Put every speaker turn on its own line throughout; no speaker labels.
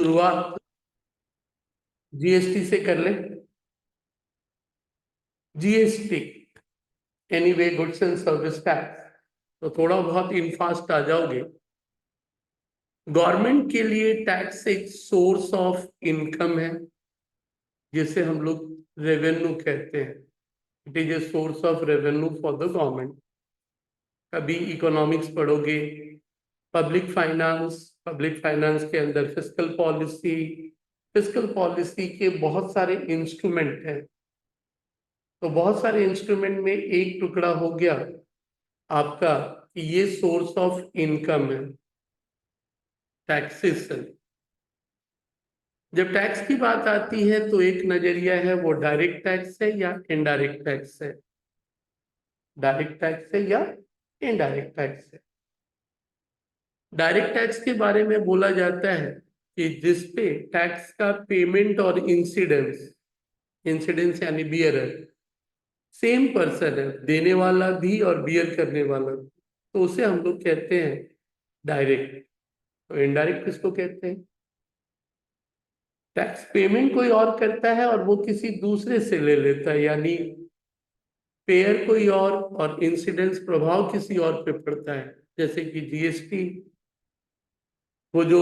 शुरुआत जीएसटी से कर ले। GST anyway goods and service tax, तो थोड़ा बहुत इनफास्ट आ जाओगे। गवर्नमेंट के लिए टैक्स एक सोर्स ऑफ इनकम है, जिसे हम लोग रेवेन्यू कहते हैं। It is a source of revenue for the government. कभी इकोनॉमिक्स पढ़ोगे, पब्लिक फाइनेंस के अंदर फिस्कल पॉलिसी के बहुत सारे इंस्ट्रूमेंट हैं। तो बहुत सारे इंस्ट्रूमेंट में एक टुकड़ा हो गया आपका कि ये सोर्स ऑफ इनकम है, टैक्सेशन। जब टैक्स की बात आती है तो एक नजरिया है वो डायरेक्ट टैक्स है या इनडायरेक्ट टैक्स है, डायरेक्ट टैक्स है या इनडायरेक्ट टैक्स है। डायरेक्ट टैक्स के बारे में बोला जाता है कि जिसपे टैक्स का पेमेंट और इंसिडेंस, इंसिडेंस यानी बियरर सेम पर्सन है, देने वाला भी और बियर करने वाला भी, तो उसे हम लोग कहते हैं डायरेक्ट। तो इनडायरेक्ट किसको कहते हैं? टैक्स पेमेंट कोई और करता है और वो किसी दूसरे से ले लेता है, यानी पेयर कोई और इंसिडेंस प्रभाव किसी और पे पड़ता है। जैसे कि जीएसटी, वो जो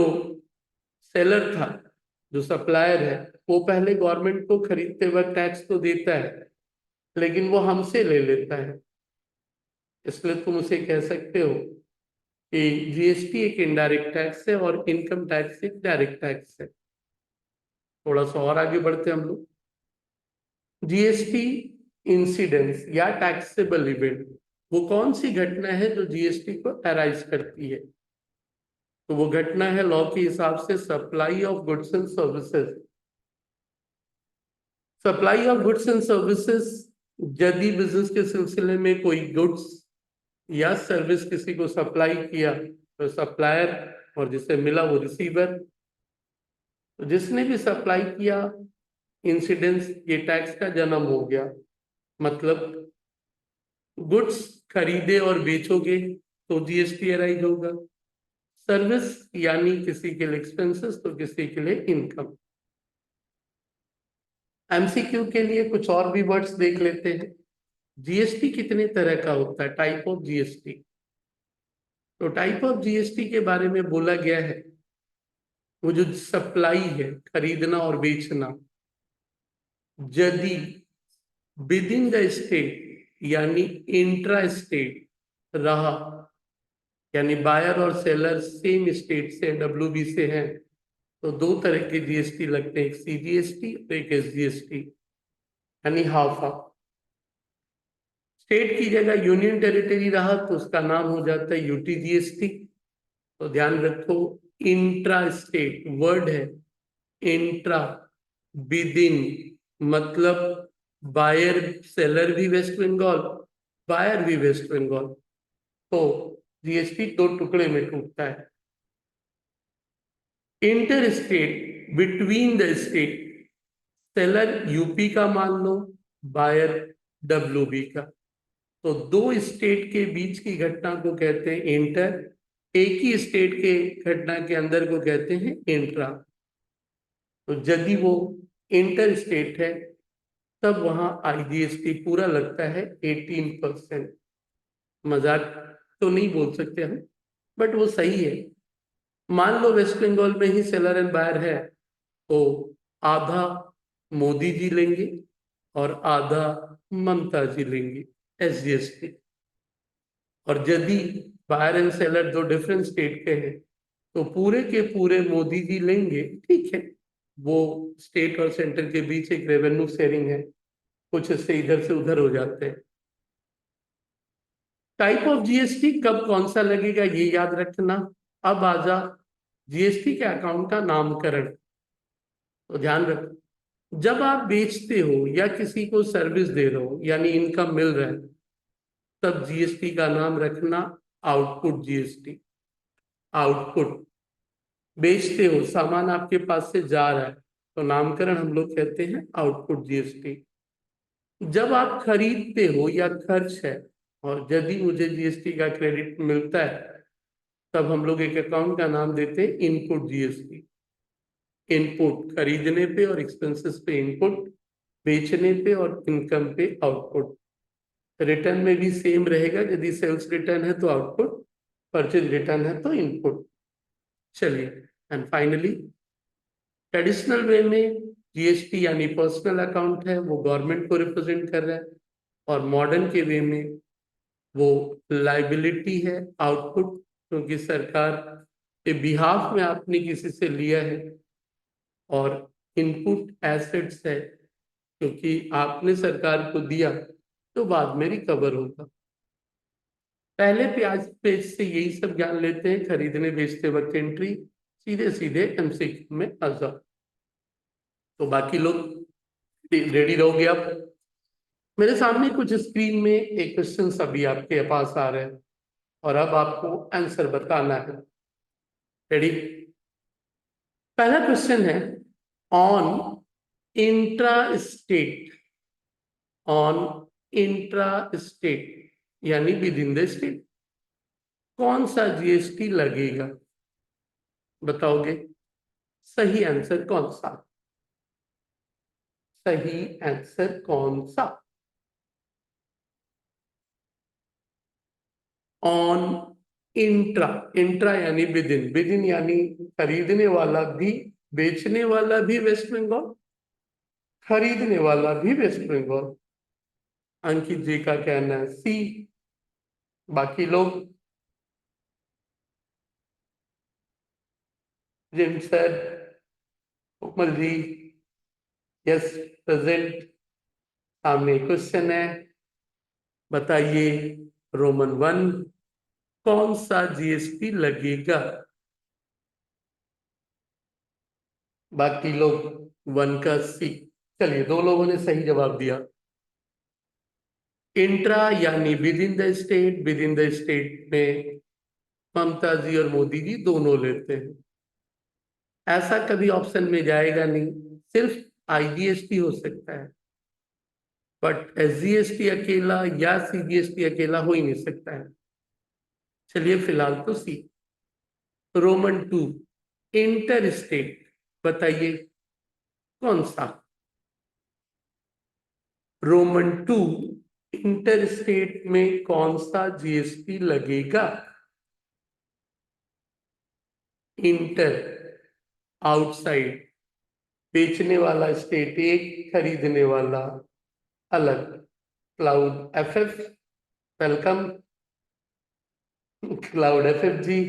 सेलर था, जो सप्लायर है, वो पहले गवर्नमेंट को खरीदते वक्त टैक्स तो देता है, लेकिन वो हमसे ले लेता है। इसलिए तुम उसे कह सकते हो कि जीएसटी एक इनडायरेक्ट टैक्स है और इनकम टैक्स एक डायरेक्ट टैक्स है। थोड़ा सा और आगे बढ़ते हम लोग। जीएसटी इंसिडेंस या टैक्सेबल इवेंट, वो कौन सी घटना है जो जीएसटी को अराइज करती है? तो वो घटना है लॉ के हिसाब से supply of goods and services. Supply of goods and services, यदि बिजनेस के सिलसिले में कोई गुड्स या सर्विस किसी को सप्लाई किया तो सप्लायर, और जिसे मिला वो रिसीवर। तो जिसने भी सप्लाई किया, इंसिडेंस, ये टैक्स का जन्म हो गया। मतलब गुड्स खरीदे और बेचोगे तो जीएसटी अराइज होगा, सर्विस यानी किसी के लिए एक्सपेंसेस तो किसी के लिए इनकम। एमसीक्यू के लिए कुछ और भी वर्ड्स देख लेते हैं। जीएसटी कितने तरह का होता है? Type of GST. तो टाइप ऑफ जीएसटी के बारे में बोला गया है, वो जो सप्लाई है, खरीदना और बेचना, यदि विद इन द स्टेट यानी इंट्रा स्टेट रहा, यानी बायर और सेलर सेम स्टेट से, डब्ल्यूबी से हैं, तो दो तरह के जीएसटी लगते हैं, एक सीजीएसटी और एक एसजीएसटी, यानी हाफ हाफ। स्टेट की जगह यूनियन टेरिटरी रहा तो उसका नाम हो जाता है यूटीजीएसटी। तो ध्यान रखो, इंट्रा स्टेट वर्ड है, इंट्रा, विद इन, मतलब बायर सेलर भी वेस्ट बंगाल, बायर भी वेस्ट बंगाल, तो जीएसटी दो टुकड़े में टूटता है। Inter state, between the state, seller UP का मान लो, बायर डब्ल्यूबी का, तो दो स्टेट के बीच की घटना को कहते हैं इंटर, एक ही स्टेट के घटना के अंदर को कहते हैं इंट्रा। तो यदि वो इंटर स्टेट है तब वहां आईजीएसटी पूरा लगता है 18%। मजाक तो नहीं बोल सकते हम, बट वो सही है। मान लो वेस्ट बंगाल में ही सेलर एंड बायर है, तो आधा मोदी जी लेंगे और आधा ममता जी लेंगी एसजीएसटी। और यदि बायर एंड सेलर दो डिफरेंट स्टेट के हैं तो पूरे के पूरे मोदी जी लेंगे, ठीक है, वो स्टेट और सेंटर के बीच एक रेवेन्यू शेयरिंग है, कुछ इससे इधर से उधर हो जाते हैं। टाइप ऑफ जीएसटी कब कौन सा लगेगा ये याद रखना। अब आजा जीएसटी के अकाउंट का नामकरण। तो ध्यान रखो, जब आप बेचते हो या किसी को सर्विस दे रहे हो यानी इनकम मिल रहा है, तब जीएसटी का नाम रखना आउटपुट जीएसटी। आउटपुट, बेचते हो, सामान आपके पास से जा रहा है, तो नामकरण हम लोग कहते हैं आउटपुट जीएसटी। जब आप खरीदते हो या खर्च है और यदि मुझे जीएसटी का क्रेडिट मिलता है, तब हम लोग एक अकाउंट का नाम देते हैं इनपुट जीएसटी। इनपुट खरीदने पे और एक्सपेंसेस पे इनपुट, बेचने पे और इनकम पे आउटपुट। रिटर्न में भी सेम रहेगा, यदि सेल्स रिटर्न है तो आउटपुट, परचेज रिटर्न है तो इनपुट। चलिए, एंड फाइनली ट्रेडिशनल वे में जीएसटी यानी पर्सनल अकाउंट है, वो गवर्नमेंट को रिप्रेजेंट कर रहा है, और मॉडर्न के वे में वो लाइबिलिटी है, आउटपुट, क्योंकि सरकार के बिहाफ में आपने किसी से लिया है, और इनपुट एसेट्स है, क्योंकि आपने सरकार को दिया तो बाद में रिकवर होगा। पहले पेज से यही सब ज्ञान लेते हैं, खरीदने बेचते वक्त एंट्री, सीधे सीधे एमसीक्यू में आ जाओ। तो बाकी लोग रेडी रहोगे आप? मेरे सामने कुछ स्क्रीन में एक क्वेश्चन अभी आपके पास आ रहे हैं, और अब आपको आंसर बताना है। रेडी? पहला क्वेश्चन है, on intra state, on intra state यानी विद इन द स्टेट कौन सा जीएसटी लगेगा? बताओगे? सही आंसर कौन सा? सही आंसर कौन सा? ऑन इंट्रा, इंट्रा यानी विद इन, विद इन यानी खरीदने वाला भी, बेचने वाला भी वेस्ट बंगाल, खरीदने वाला भी वेस्ट बंगाल। अंकित जी का कहना है सी। बाकी लोग? जिम सर, उपमल जी, यस प्रेजेंट। सामने क्वेश्चन है, बताइए रोमन 1 कौन सा जीएसटी लगेगा? बाकी लोग 1 का सी। चलिए, 2 लोगों ने सही जवाब दिया। इंट्रा यानी with in the state, with in the state में ममता जी और मोदी जी दोनों लेते हैं। ऐसा कभी ऑप्शन में जाएगा नहीं, सिर्फ आईजीएसटी हो सकता है, बट एसजीएसटी अकेला या सीजीएसटी अकेला हो ही नहीं सकता है। चलिए, फिलहाल तो सी। रोमन 2 इंटर स्टेट, बताइए कौन सा? रोमन 2 इंटर स्टेट में कौन सा जीएसटी लगेगा? इंटर, आउटसाइड, बेचने वाला स्टेट एक, खरीदने वाला अलग। Cloud FF, welcome. Cloud FF ji,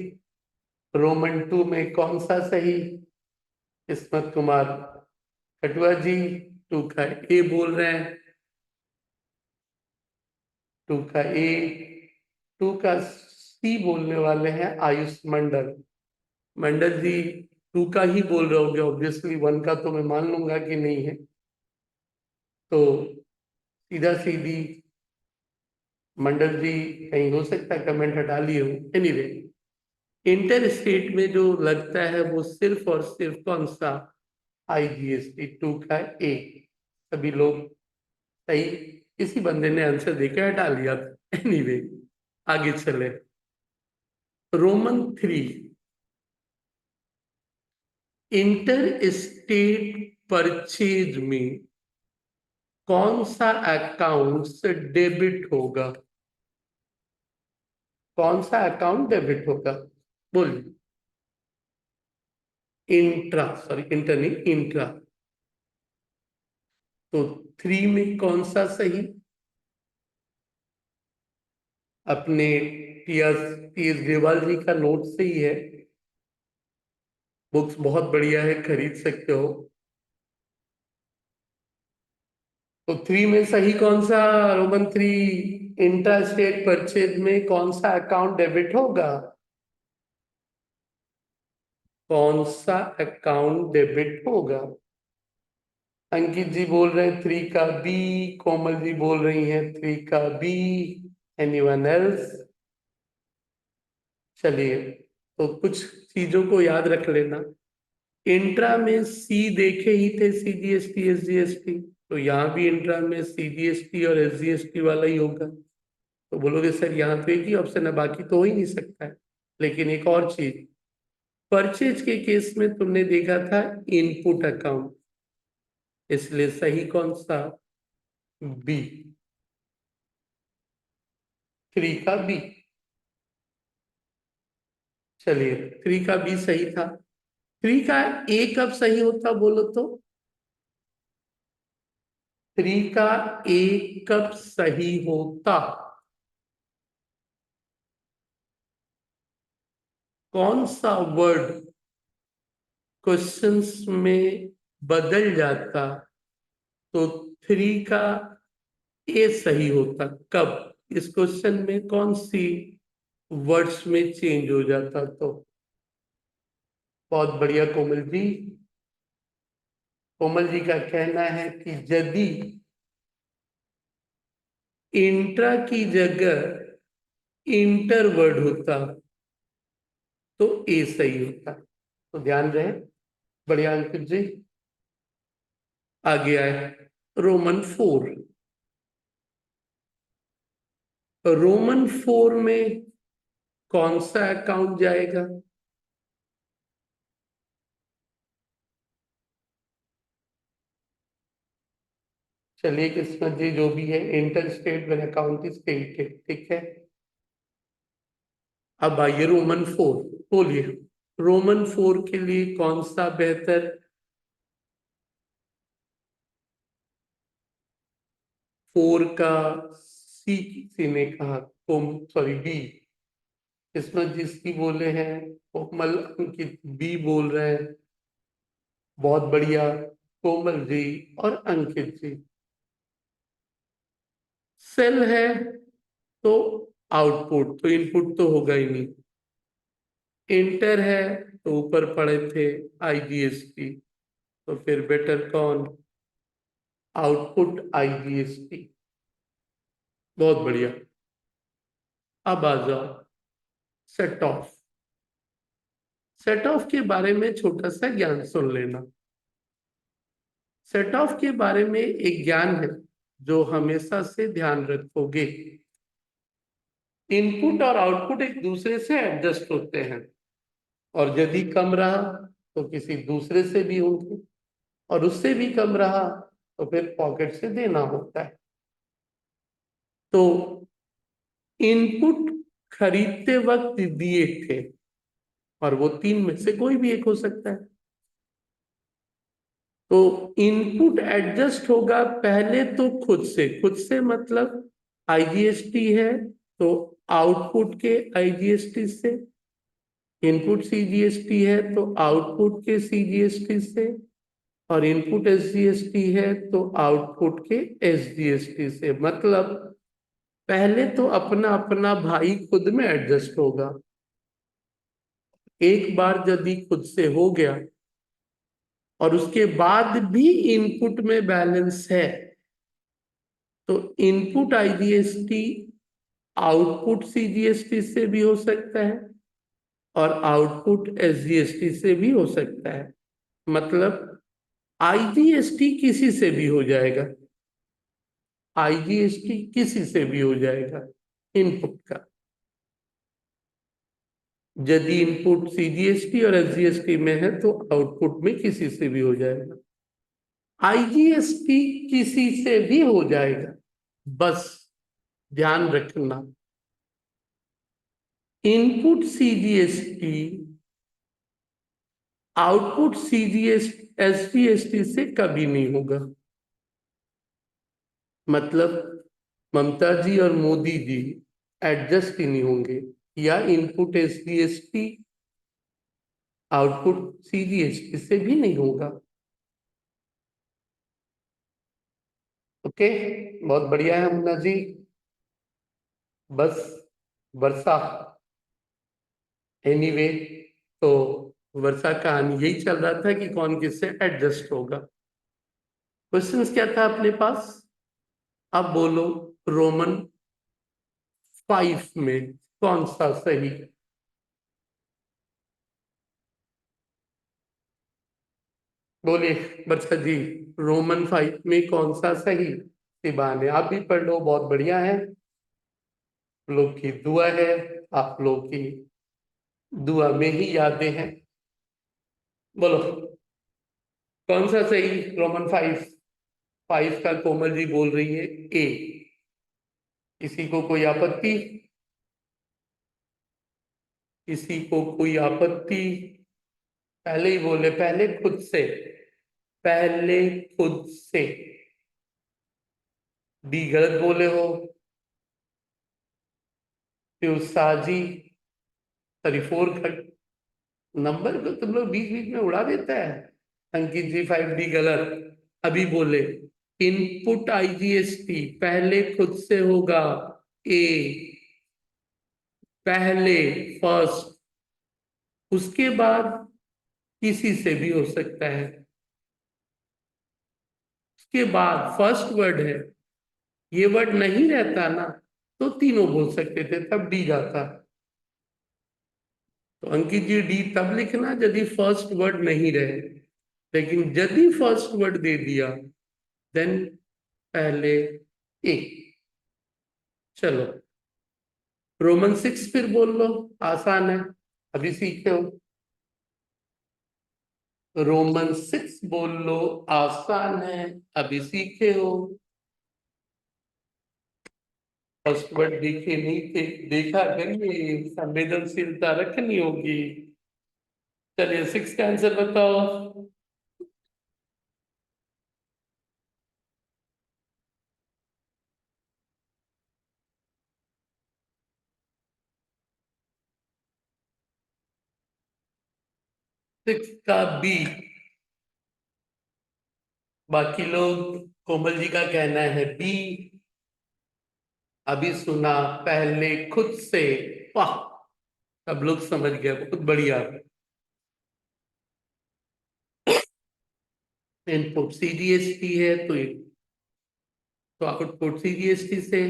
Roman 2 में कौन सा सही? किस्मत कुमार कटुआ जी 2 का ए बोल रहे हैं, 2 का ए। 2 का सी बोलने वाले हैं आयुष मंडल। मंडल जी 2 का ही बोल रहे होंगे ऑब्वियसली, 1 का तो मैं मान लूंगा कि नहीं है, तो सीधा सीधी मंडल जी कहीं हो सकता है कमेंट हटा लिए हो। एनीवे, इंटर स्टेट में जो लगता है वो सिर्फ और सिर्फ कौन सा? आईजीएसटी 2 का ए। सभी लोग सही, किसी बंदे ने आंसर देकर हटा लिया था। एनीवे, आगे चले। रोमन 3 इंटर स्टेट परचेज में कौन सा अकाउंट से डेबिट होगा? कौन सा अकाउंट डेबिट होगा? बोलिए। इंट्रा, सॉरी इंटर नहीं, इंट्रा। तो 3 में कौन सा सही? अपने टीएस ग्रेवाल जी का नोट से ही है, बुक्स बहुत बढ़िया है, खरीद सकते हो। तो 3 में सही कौन सा? रोमन 3 इंट्रा स्टेट परचेज में कौन सा अकाउंट डेबिट होगा? कौन सा अकाउंट डेबिट होगा? अंकित जी बोल रहे हैं 3 का बी, कोमल जी बोल रही हैं 3 का बी। Anyone else? चलिए, तो कुछ चीजों को याद रख लेना। इंट्रा में सी देखे ही थे, सीजीएसटी एसजीएसटी, तो यहाँ भी इंट्रा में सीजीएसटी और एसजीएसटी वाला ही होगा। तो बोलोगे सर यहाँ तो एक ही ऑप्शन है, बाकी तो हो ही नहीं सकता है। लेकिन एक और चीज, परचेज के केस में तुमने देखा था इनपुट अकाउंट, इसलिए सही कौन सा? बी, 3 का बी। चलिए 3 का बी सही था। 3 का ए कब सही होता बोलो तो? 3 का ए कब सही होता? कौन सा वर्ड क्वेश्चंस में बदल जाता तो 3 का ए सही होता? कब? इस क्वेश्चन में कौन सी वर्ड्स में चेंज हो जाता तो? बहुत बढ़िया कोमल जी। कोमल जी का कहना है कि यदि इंट्रा की जगह इंटर वर्ड होता तो ए सही होता। तो ध्यान रहे। बढ़िया अंकित जी। आगे आए रोमन 4। रोमन 4 में कौन सा अकाउंट जाएगा? चलिए किस्मत जी, जो भी है inter state when account is created, ठीक है। अब आइए रोमन 4, बोलिए रोमन 4 के लिए कौन सा बेहतर? 4 का सी किसी ने कहा, सॉरी बी। किस्मत जिसकी बोले हैं कोमल अंकित बी बोल रहे हैं। बहुत बढ़िया कोमल जी और अंकित जी। सेल है तो आउटपुट, तो इनपुट तो होगा ही नहीं। इंटर है तो ऊपर पढ़े थे आईजीएसटी, तो फिर बेटर कौन? Output IGST. बहुत बढ़िया। अब आ जाओ सेट ऑफ। सेट ऑफ के बारे में छोटा सा ज्ञान सुन लेना। सेट ऑफ के बारे में एक ज्ञान है जो हमेशा से ध्यान रखोगे। इनपुट और आउटपुट एक दूसरे से एडजस्ट होते हैं, और यदि कम रहा तो किसी दूसरे से भी होंगे, और उससे भी कम रहा तो फिर पॉकेट से देना होता है। तो इनपुट खरीदते वक्त दिए थे, और वो 3 में से कोई भी एक हो सकता है। तो इनपुट एडजस्ट होगा पहले तो खुद से मतलब आईजीएसटी है तो आउटपुट के आईजीएसटी से, इनपुट सीजीएसटी है तो आउटपुट के सीजीएसटी से, और इनपुट एसजीएसटी है तो आउटपुट के एसजीएसटी से। मतलब पहले तो अपना अपना भाई खुद में एडजस्ट होगा। एक बार यदि खुद से हो गया और उसके बाद भी इनपुट में बैलेंस है, तो इनपुट आईजीएसटी आउटपुट सीजीएसटी से भी हो सकता है और आउटपुट एसजीएसटी से भी हो सकता है। मतलब आईजीएसटी किसी से भी हो जाएगा, आईजीएसटी किसी से भी हो जाएगा इनपुट का। यदि इनपुट सीजीएसटी और एसजीएसटी में है तो आउटपुट में किसी से भी हो जाएगा। आईजीएसटी किसी से भी हो जाएगा, बस ध्यान रखना input CGST output CGS SGST से कभी नहीं होगा। मतलब ममता जी और मोदी जी एडजस्ट ही नहीं होंगे, या इनपुट एसजीएसटी आउटपुट सीजीएसटी से भी नहीं होगा। ओके, बहुत बढ़िया है मुन्ना जी। बस वर्षा, एनीवे, तो वर्षा कहानी यही चल रहा था कि कौन किससे एडजस्ट होगा। क्वेश्चंस क्या था अपने पास? अब बोलो रोमन 5 में कौन सा सही? बोलिए वर्षा जी, रोमन 5 में कौन सा सही? सिबाने आप भी पढ़ लो, बहुत बढ़िया है। लोग की दुआ है, आप लोग की दुआ में ही यादें हैं। बोलो कौन सा सही? रोमन 5। 5 का कोमल जी बोल रही है ए। किसी को कोई आपत्ति? किसी को कोई आपत्ति? पहले ही बोले, पहले खुद से। पहले खुद से। डी गलत बोले हो। फिर साजी। सॉरी 4 नंबर को तुम लोग बीच बीच में उड़ा देता है। अंकित जी 5D गलत। अभी बोले इनपुट आईजीएसटी पहले खुद से होगा ए। पहले फर्स्ट, उसके बाद किसी से भी हो सकता है। उसके बाद फर्स्ट वर्ड है, ये वर्ड नहीं रहता ना तो तीनों बोल सकते थे, तब डी जाता। तो अंकित जी डी तब लिखना यदि फर्स्ट वर्ड नहीं रहे, लेकिन यदि फर्स्ट वर्ड दे दिया देन पहले ए। चलो रोमन 6 फिर बोल लो, आसान है, अभी सीखे हो। रोमन 6 बोल लो, आसान है, अभी सीखे हो। फर्स्ट वर्ड देखे नहीं थे, देखा करिए, संवेदनशीलता रखनी होगी। चलिए 6 का आंसर बताओ। 6 का बी। बाकी लोग, कोमल जी का कहना है बी। अभी सुना पहले खुद से। वाह, सब लोग समझ गए, बहुत बढ़िया। इनपुट सीडीएसटी है तो आउटपुट सीडीएसटी से।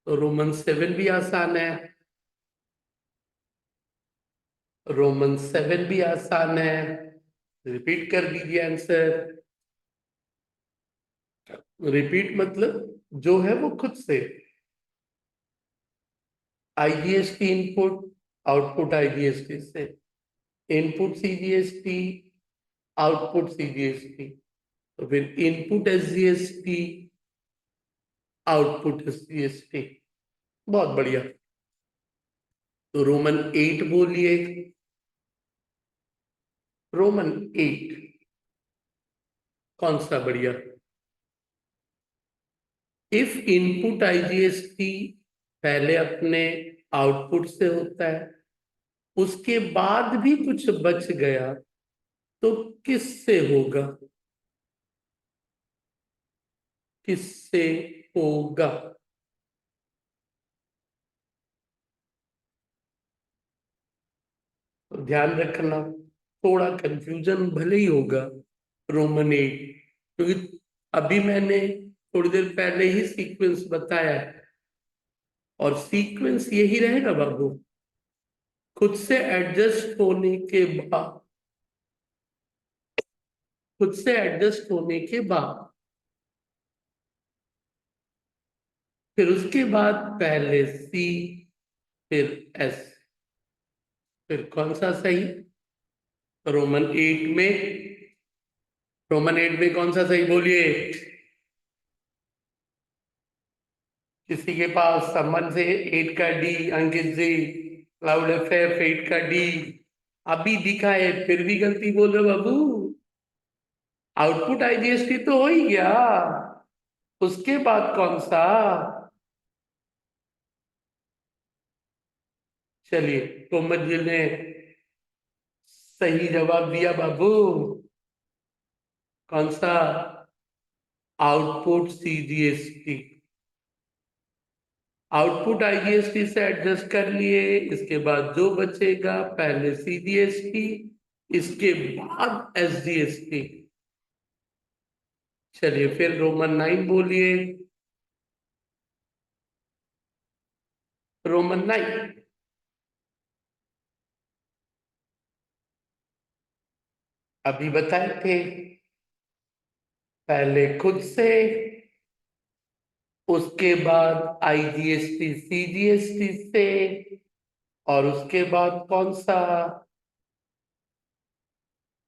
तो रोमन 7 भी आसान है। रोमन 7 भी आसान है। रिपीट कर दीजिए आंसर। रिपीट मतलब जो है वो खुद से। आईजीएसटी इनपुट, आउटपुट आईजीएसटी से। Input CGST, output CGST. तो फिर इनपुट एसजीएसटी, आउटपुट एसजीएसटी। बहुत बढ़िया। तो रोमन 8 बोलिए। रोमन 8 कौन सा बढ़िया? इफ इनपुट आईजीएसटी पहले अपने आउटपुट से होता है, उसके बाद भी कुछ बच गया तो किससे होगा? किससे होगा? तो ध्यान रखना, थोड़ा कंफ्यूजन भले ही होगा रोमन 8, क्योंकि अभी मैंने थोड़ी देर पहले ही सीक्वेंस बताया है, और सीक्वेंस यही रहेगा बाबू। खुद से एडजस्ट होने के बाद, खुद से एडजस्ट होने के बाद फिर उसके बाद पहले सी, फिर एस। फिर कौन सा सही? रोमन 8 में, रोमन 8 में कौन सा सही बोलिए? किसी के पास संबंध से 8 का डी, अंकित जी क्लाउड एफएफ 8 का डी। अभी दिखा है फिर भी गलती बोल रहे हो बाबू। आउटपुट आईजीएसटी तो हो ही गया, उसके बाद कौन सा? चलिए कोमल जी ने सही जवाब दिया बाबू। कौन सा? Output CGST. आउटपुट आईजीएसटी से एडजस्ट कर लिए, इसके बाद जो बचेगा पहले सीजीएसटी, इसके बाद एसजीएसटी। चलिए फिर रोमन 9 बोलिए। रोमन 9 अभी बताए थे, पहले खुद से, उसके बाद आईजीएसटी सीजीएसटी से, और उसके बाद कौन सा?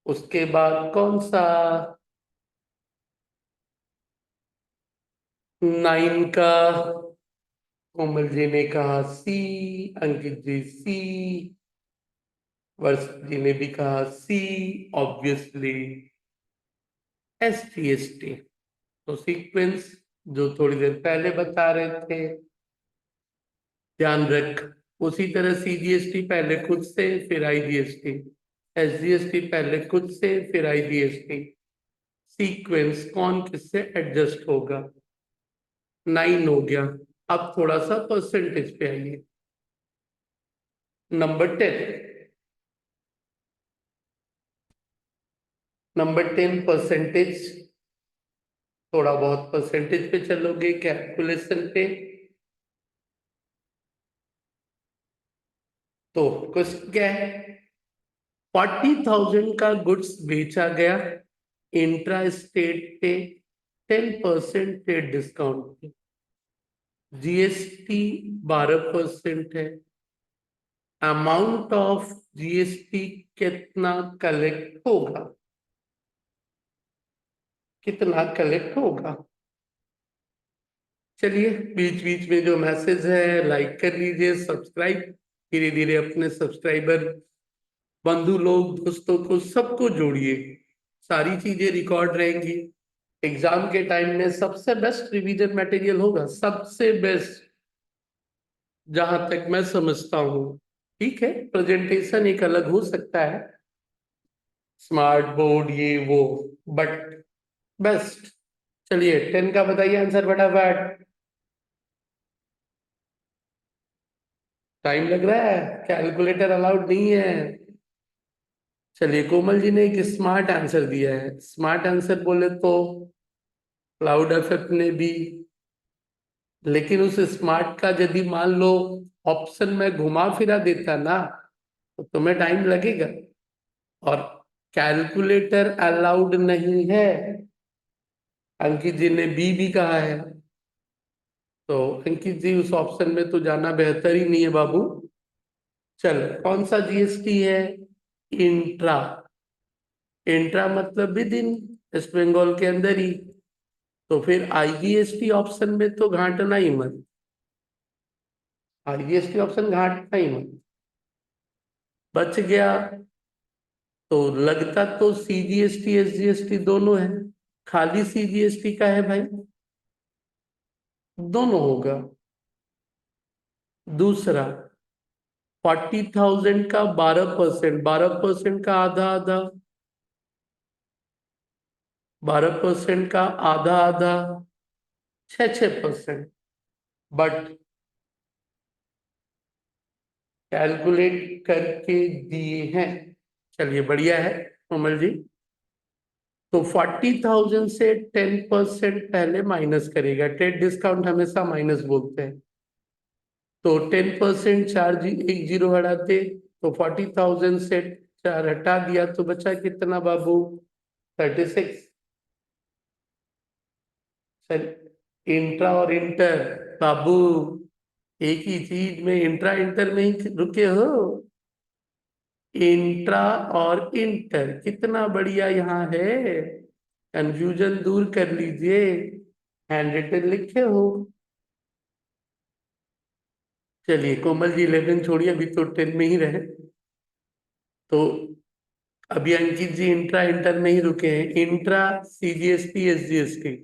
उसके बाद कौन सा 9 का? कोमल जी ने कहा सी, अंकित जी सी, वर्ष जी ने भी कहा सी, ऑब्वियसली SGST। तो सीक्वेंस जो थोड़ी देर पहले बता रहे थे, ध्यान रख। उसी तरह CGST पहले खुद से फिर IGST, SGST पहले खुद से फिर IGST। सीक्वेंस कौन किससे एडजस्ट होगा? 9 हो गया। अब थोड़ा सा परसेंटेज पे आइए। Number 10, number 10 percentage. थोड़ा बहुत परसेंटेज पे चलोगे, कैलकुलेशन पे। तो क्वेश्चन क्या है? 40,000 का गुड्स बेचा गया इंट्रा स्टेट पे 10% ट्रेड डिस्काउंट पे। GST 12% है। अमाउंट ऑफ GST कितना कलेक्ट होगा? कितना कलेक्ट होगा? चलिए, बीच बीच में जो मैसेज है लाइक कर लीजिए, सब्सक्राइब। धीरे धीरे अपने सब्सक्राइबर बंधु लोग, दोस्तों को, सबको जोड़िए। सारी चीजें रिकॉर्ड रहेंगी। एग्जाम के टाइम में सबसे बेस्ट रिवीजन मटेरियल होगा, सबसे बेस्ट, जहां तक मैं समझता हूँ। ठीक है, प्रेजेंटेशन एक अलग हो सकता है, स्मार्ट बोर्ड ये वो, बट बेस्ट। चलिए 10 का बताइए आंसर फटाफट। टाइम लग रहा है, कैलकुलेटर अलाउड नहीं है। चलिए, कोमल जी ने एक स्मार्ट आंसर दिया है। स्मार्ट आंसर बोले तो क्लाउड इफेक्ट ने भी, लेकिन उस स्मार्ट का यदि मान लो ऑप्शन में घुमा फिरा देता ना, तो तुम्हें टाइम लगेगा। और कैलकुलेटर अलाउड नहीं है, अंकित जी ने भी कहा है। तो अंकित जी, उस ऑप्शन में तो जाना बेहतर ही नहीं है बाबू। चल, कौन सा GST है? इंट्रा। इंट्रा मतलब विद इन, वेस्ट बंगाल के अंदर ही। तो फिर IGST ऑप्शन में तो घाटना ही मत, IGST ऑप्शन घाटना ही मत। बच गया तो लगता तो CGST SGST दोनों है, खाली CGST का है भाई, दोनों होगा। दूसरा, 40,000 का 12%, 12% का आधा आधा, 12% का आधा आधा, 6-6%। बट कैलकुलेट करके दिए हैं। चलिए, बढ़िया है कोमल जी। तो 40,000 से 10% पहले माइनस करेगा, ट्रेड डिस्काउंट हमेशा माइनस बोलते हैं। तो 10% चार एक जीरो हटाते, तो 40,000 से 4 हटा दिया तो बचा कितना बाबू? 36। सर, इंट्रा और इंटर बाबू एक ही चीज में, इंट्रा इंटर में ही रुके हो। इंट्रा और इंटर कितना बढ़िया यहाँ है, कंफ्यूजन दूर कर लीजिए। हैंड रिटन लिखे हो। चलिए कोमल जी, 11 छोड़िए, अभी तो 10 में ही रहे। तो अभी अंकित जी इंट्रा इंटर में ही रुके हैं। इंट्रा CGST SGST,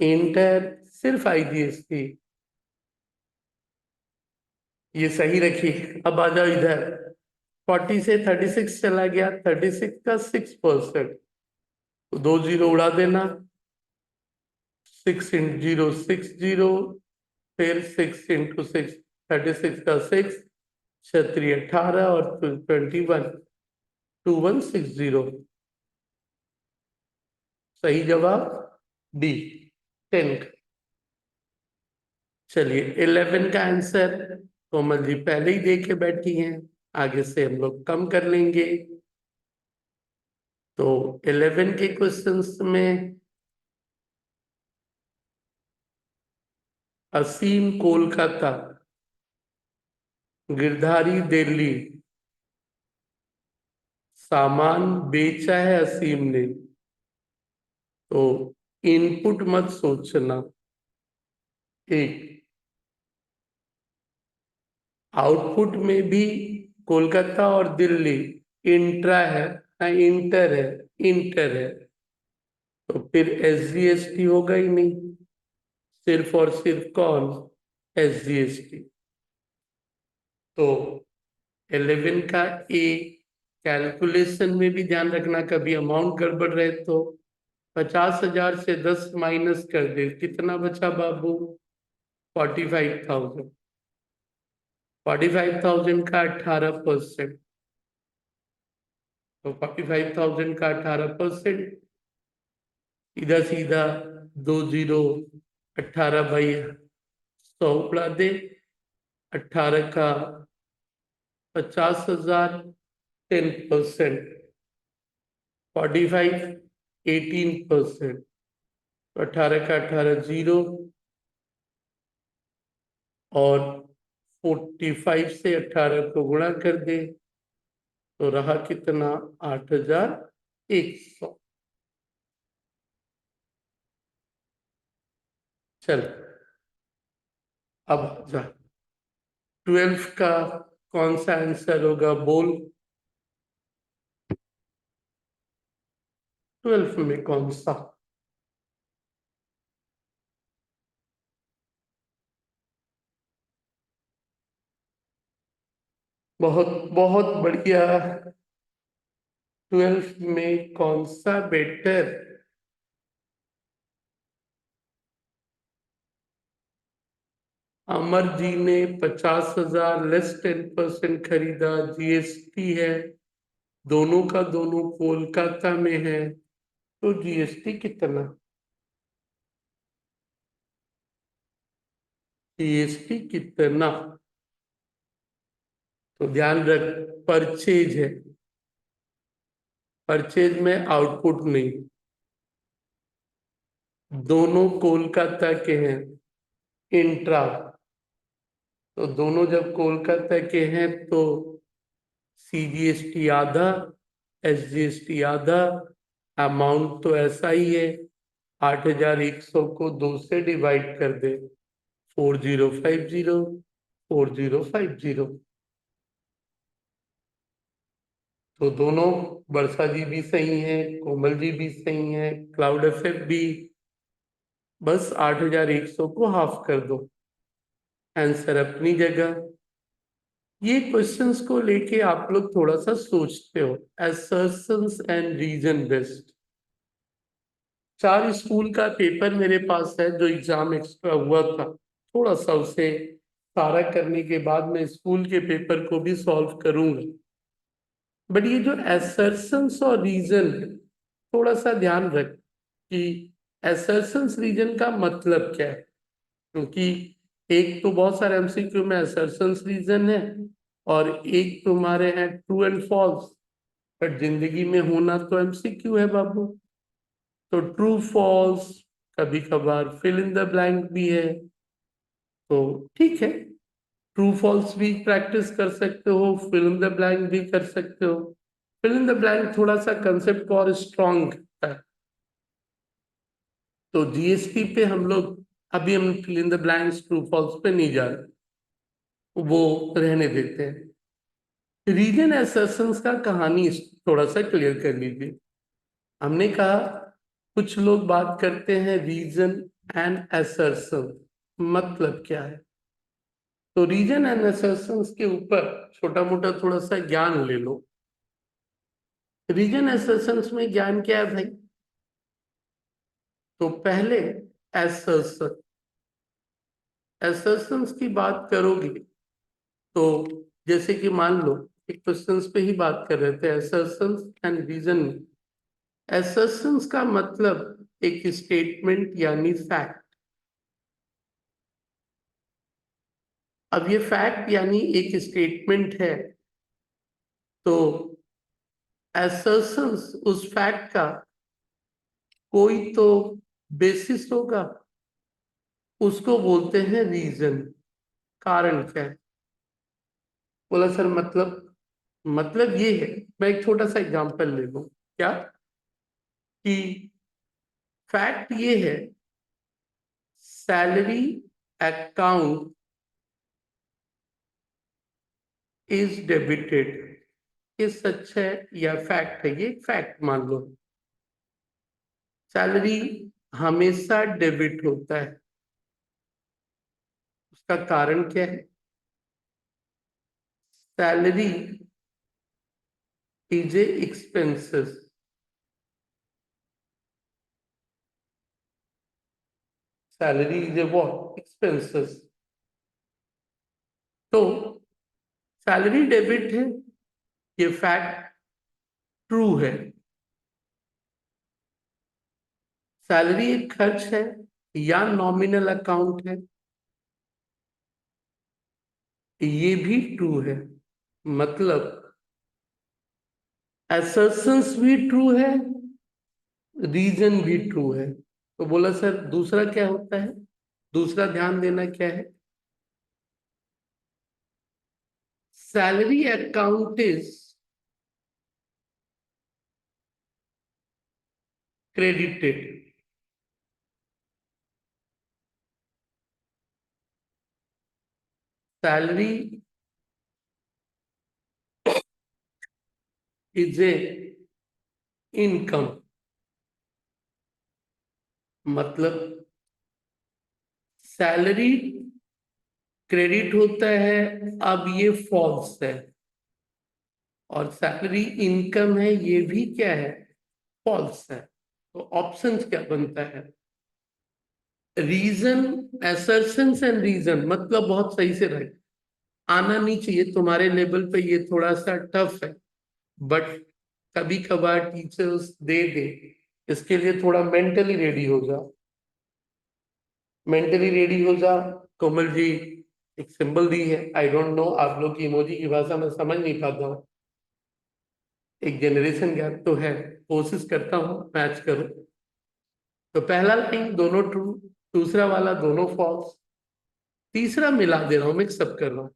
इंटर सिर्फ IGST। ये सही रखिए। अब आ जाओ इधर। 40 से 36 चला गया, 36 का 6%, तो 2 जीरो उड़ा देना। 6 × 0 6 0, फिर 6 × 6 36 का 6, क्षत्रिय 18 और 21, 2160। सही जवाब डी, 10। चलिए 11 का आंसर कोमल जी पहले ही दे के बैठी हैं, आगे से हम लोग कम कर लेंगे। तो 11 के क्वेश्चंस में असीम कोलकाता, गिरधारी दिल्ली, सामान बेचा है असीम ने, तो इनपुट मत सोचना, एक आउटपुट में भी कोलकाता और दिल्ली इंट्रा है ना इंटर है, इंटर है, तो फिर SGST होगा ही नहीं, सिर्फ और सिर्फ कौन, SGST। तो 11 का ए, कैलकुलेशन में भी ध्यान रखना कभी अमाउंट गड़बड़ रहे तो 50,000 से 10 माइनस कर दे, कितना बचा बाबू, 45,000। 45,000 का 18%, तो 45,000 का 18%, सीधा सीधा 20, 18/100 उड़ा दे, 18 का 50,000, 10%, 45, 18%, तो 18 का 18 0, और 45 से 18 को गुणा कर दे, तो रहा कितना, 8,100। चल अब जा, 12 का कौन सा आंसर होगा बोल, 12 में कौन सा, बहुत बहुत बढ़िया, 12 में कौन सा बेटर, अमर जी ने 50,000 लेस 10% खरीदा, GST है, दोनों का दोनों कोलकाता में है, तो GST कितना, GST कितना, तो ध्यान रख, परचेज है, परचेज में आउटपुट नहीं, दोनों कोलकाता के हैं, इंट्रा, तो दोनों जब कोलकाता के हैं तो CGST आधा, SGST आधा, अमाउंट तो ऐसा ही है, 8,100 को 2 से डिवाइड कर दे, 4050, 4050, तो दोनों, वर्षा जी भी सही है, कोमल जी भी सही है, क्लाउड इफेक्ट भी, बस 8,100 को हाफ कर दो, आंसर अपनी जगह। ये क्वेश्चंस को लेके आप लोग थोड़ा सा सोचते हो, assertions and reason based. 4 school का पेपर मेरे पास है जो एग्जाम एक्स्ट्रा हुआ था, थोड़ा सा उसे सारा करने के बाद मैं स्कूल के पेपर को भी सॉल्व करूंगा, बट ये जो assertions और रीजन, थोड़ा सा ध्यान रख कि assertions रीजन का मतलब क्या है, क्योंकि एक तो बहुत सारे MCQ में assertions रीजन है, और एक तुम्हारे हैं ट्रू एंड फॉल्स, बट जिंदगी में होना तो MCQ है बाबू, तो ट्रू फॉल्स, कभी कभार फिल इन द ब्लैंक भी है, तो ठीक है, ट्रू फॉल्स भी प्रैक्टिस कर सकते हो, फिल इन द ब्लैंक भी कर सकते हो, फिल इन द ब्लैंक थोड़ा सा कंसेप्ट को और स्ट्रॉन्ग है, तो GST पे हम लोग, अभी हम fill in the blanks true false पे नहीं जा रहे, वो रहने देते हैं। रीजन एसर्शंस का कहानी थोड़ा सा क्लियर कर लीजिए। हमने कहा कुछ लोग बात करते हैं रीजन एंड असर्शन, मतलब क्या है, तो रीजन एंड असर्शंस के ऊपर छोटा मोटा थोड़ा सा ज्ञान ले लो। रीजन असर्शंस में ज्ञान क्या है भाई, तो पहले असर्शन, असर्शंस की बात करोगे तो जैसे कि मान लो एक क्वेश्चंस पे ही बात कर रहे थे, असर्शंस एंड रीजन में, assertions का मतलब एक स्टेटमेंट यानी फैक्ट। अब ये फैक्ट यानी एक स्टेटमेंट है, तो assertions उस फैक्ट का कोई तो बेसिस होगा, उसको बोलते हैं रीजन। कारण क्या है, बोला सर मतलब, मतलब ये है, मैं एक छोटा सा एग्जांपल ले लूं क्या, कि फैक्ट ये है, सैलरी अकाउंट इज डेबिटेड, ये सच है या फैक्ट है? ये फैक्ट मान लो। सैलरी हमेशा डेबिट होता है, उसका कारण क्या है? Salary is a expenses, salary is a what? Expenses. तो सैलरी डेबिट है, ये फैक्ट ट्रू है। सैलरी एक खर्च है या नॉमिनल अकाउंट है, ये भी ट्रू है। मतलब असर्शंस भी ट्रू है, रीजन भी ट्रू है। तो बोला सर दूसरा क्या होता है? दूसरा ध्यान देना क्या है? Salary account is credited, salary is a income. मतलब सैलरी क्रेडिट होता है, अब ये फॉल्स है, और सैलरी इनकम है, ये भी क्या है? फॉल्स है। तो ऑप्शन क्या बनता है? रीजन, असर्शंस एंड रीजन, मतलब बहुत सही से रहे, आना नहीं चाहिए तुम्हारे लेवल पे, ये थोड़ा सा टफ है, बट कभी कभार टीचर्स दे दे, इसके लिए थोड़ा मेंटली रेडी हो जाओ। मेंटली रेडी हो जा। कोमल जी एक सिंबल दी है, आई डोंट नो, आप लोग की इमोजी की भाषा में समझ नहीं पाता हूँ, एक जनरेशन गैप तो है, कोशिश करता हूँ मैच करूं। तो पहला लाइन दोनों ट्रू, दूसरा वाला दोनों फॉल्स, तीसरा मिला दे रहा हूं, मिक्सअप कर रहा हूं।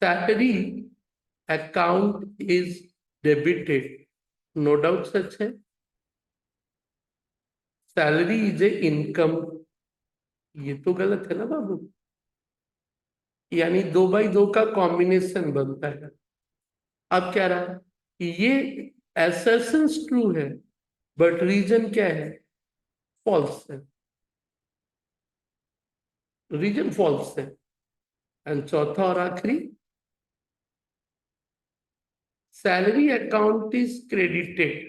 Salary account is debited, no doubt सच है। सैलरी इज ए इनकम, ये तो गलत है ना बाबू, यानी 2 बाई 2 का कॉम्बिनेशन बनता है। अब क्या रहा कि ये assertions ट्रू है, बट रीजन क्या है? फॉल्स है, रीजन फॉल्स है। एंड चौथा और आखिरी, salary account is credited,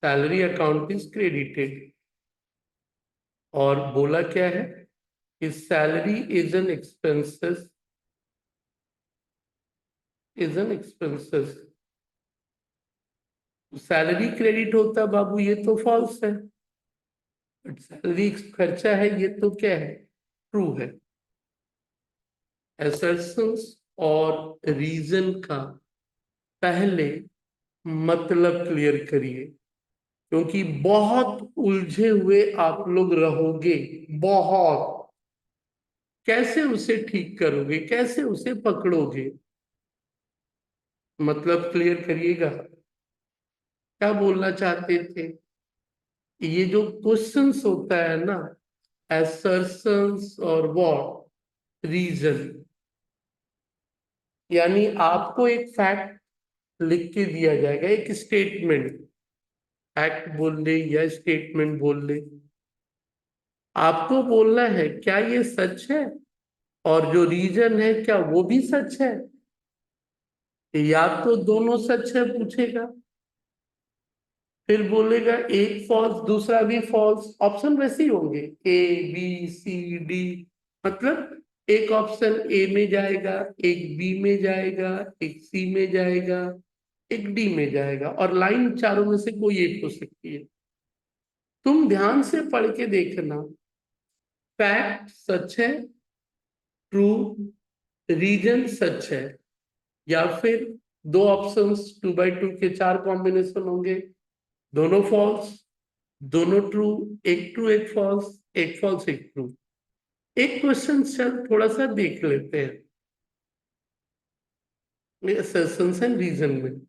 salary account is credited, और बोला क्या है कि salary is an expenses, is an expenses. Salary credit होता है बाबू, ये तो फॉल्स है, बट सैलरी खर्चा है, ये तो क्या है? ट्रू है। assertions और रीजन का पहले मतलब क्लियर करिए, क्योंकि बहुत उलझे हुए आप लोग रहोगे, बहुत। कैसे उसे ठीक करोगे, कैसे उसे पकड़ोगे? मतलब क्लियर करिएगा, क्या बोलना चाहते थे? ये जो क्वेश्चंस होता है ना, assertions और व्हाट, रीजन, यानी आपको एक फैक्ट लिख के दिया जाएगा, एक स्टेटमेंट, फैक्ट बोल ले या स्टेटमेंट बोल ले, आपको बोलना है क्या ये सच है, और जो रीजन है क्या वो भी सच है, या तो दोनों सच है पूछेगा, फिर बोलेगा एक फॉल्स दूसरा भी फॉल्स, ऑप्शन वैसे ही होंगे, ए बी सी डी। मतलब एक ऑप्शन ए में जाएगा, एक बी में जाएगा, एक सी में जाएगा, एक डी में जाएगा, और लाइन चारों में से कोई एक हो सकती है। तुम ध्यान से पढ़ के देखना, फैक्ट सच है, ट्रू, रीजन सच है, या फिर दो ऑप्शंस 2 बाई 2 के 4 कॉम्बिनेशन होंगे, दोनों फॉल्स, दोनों ट्रू एक फॉल्स, एक फॉल्स एक ट्रू। एक क्वेश्चन चल थोड़ा सा देख लेते हैं। assertions एंड रीजन में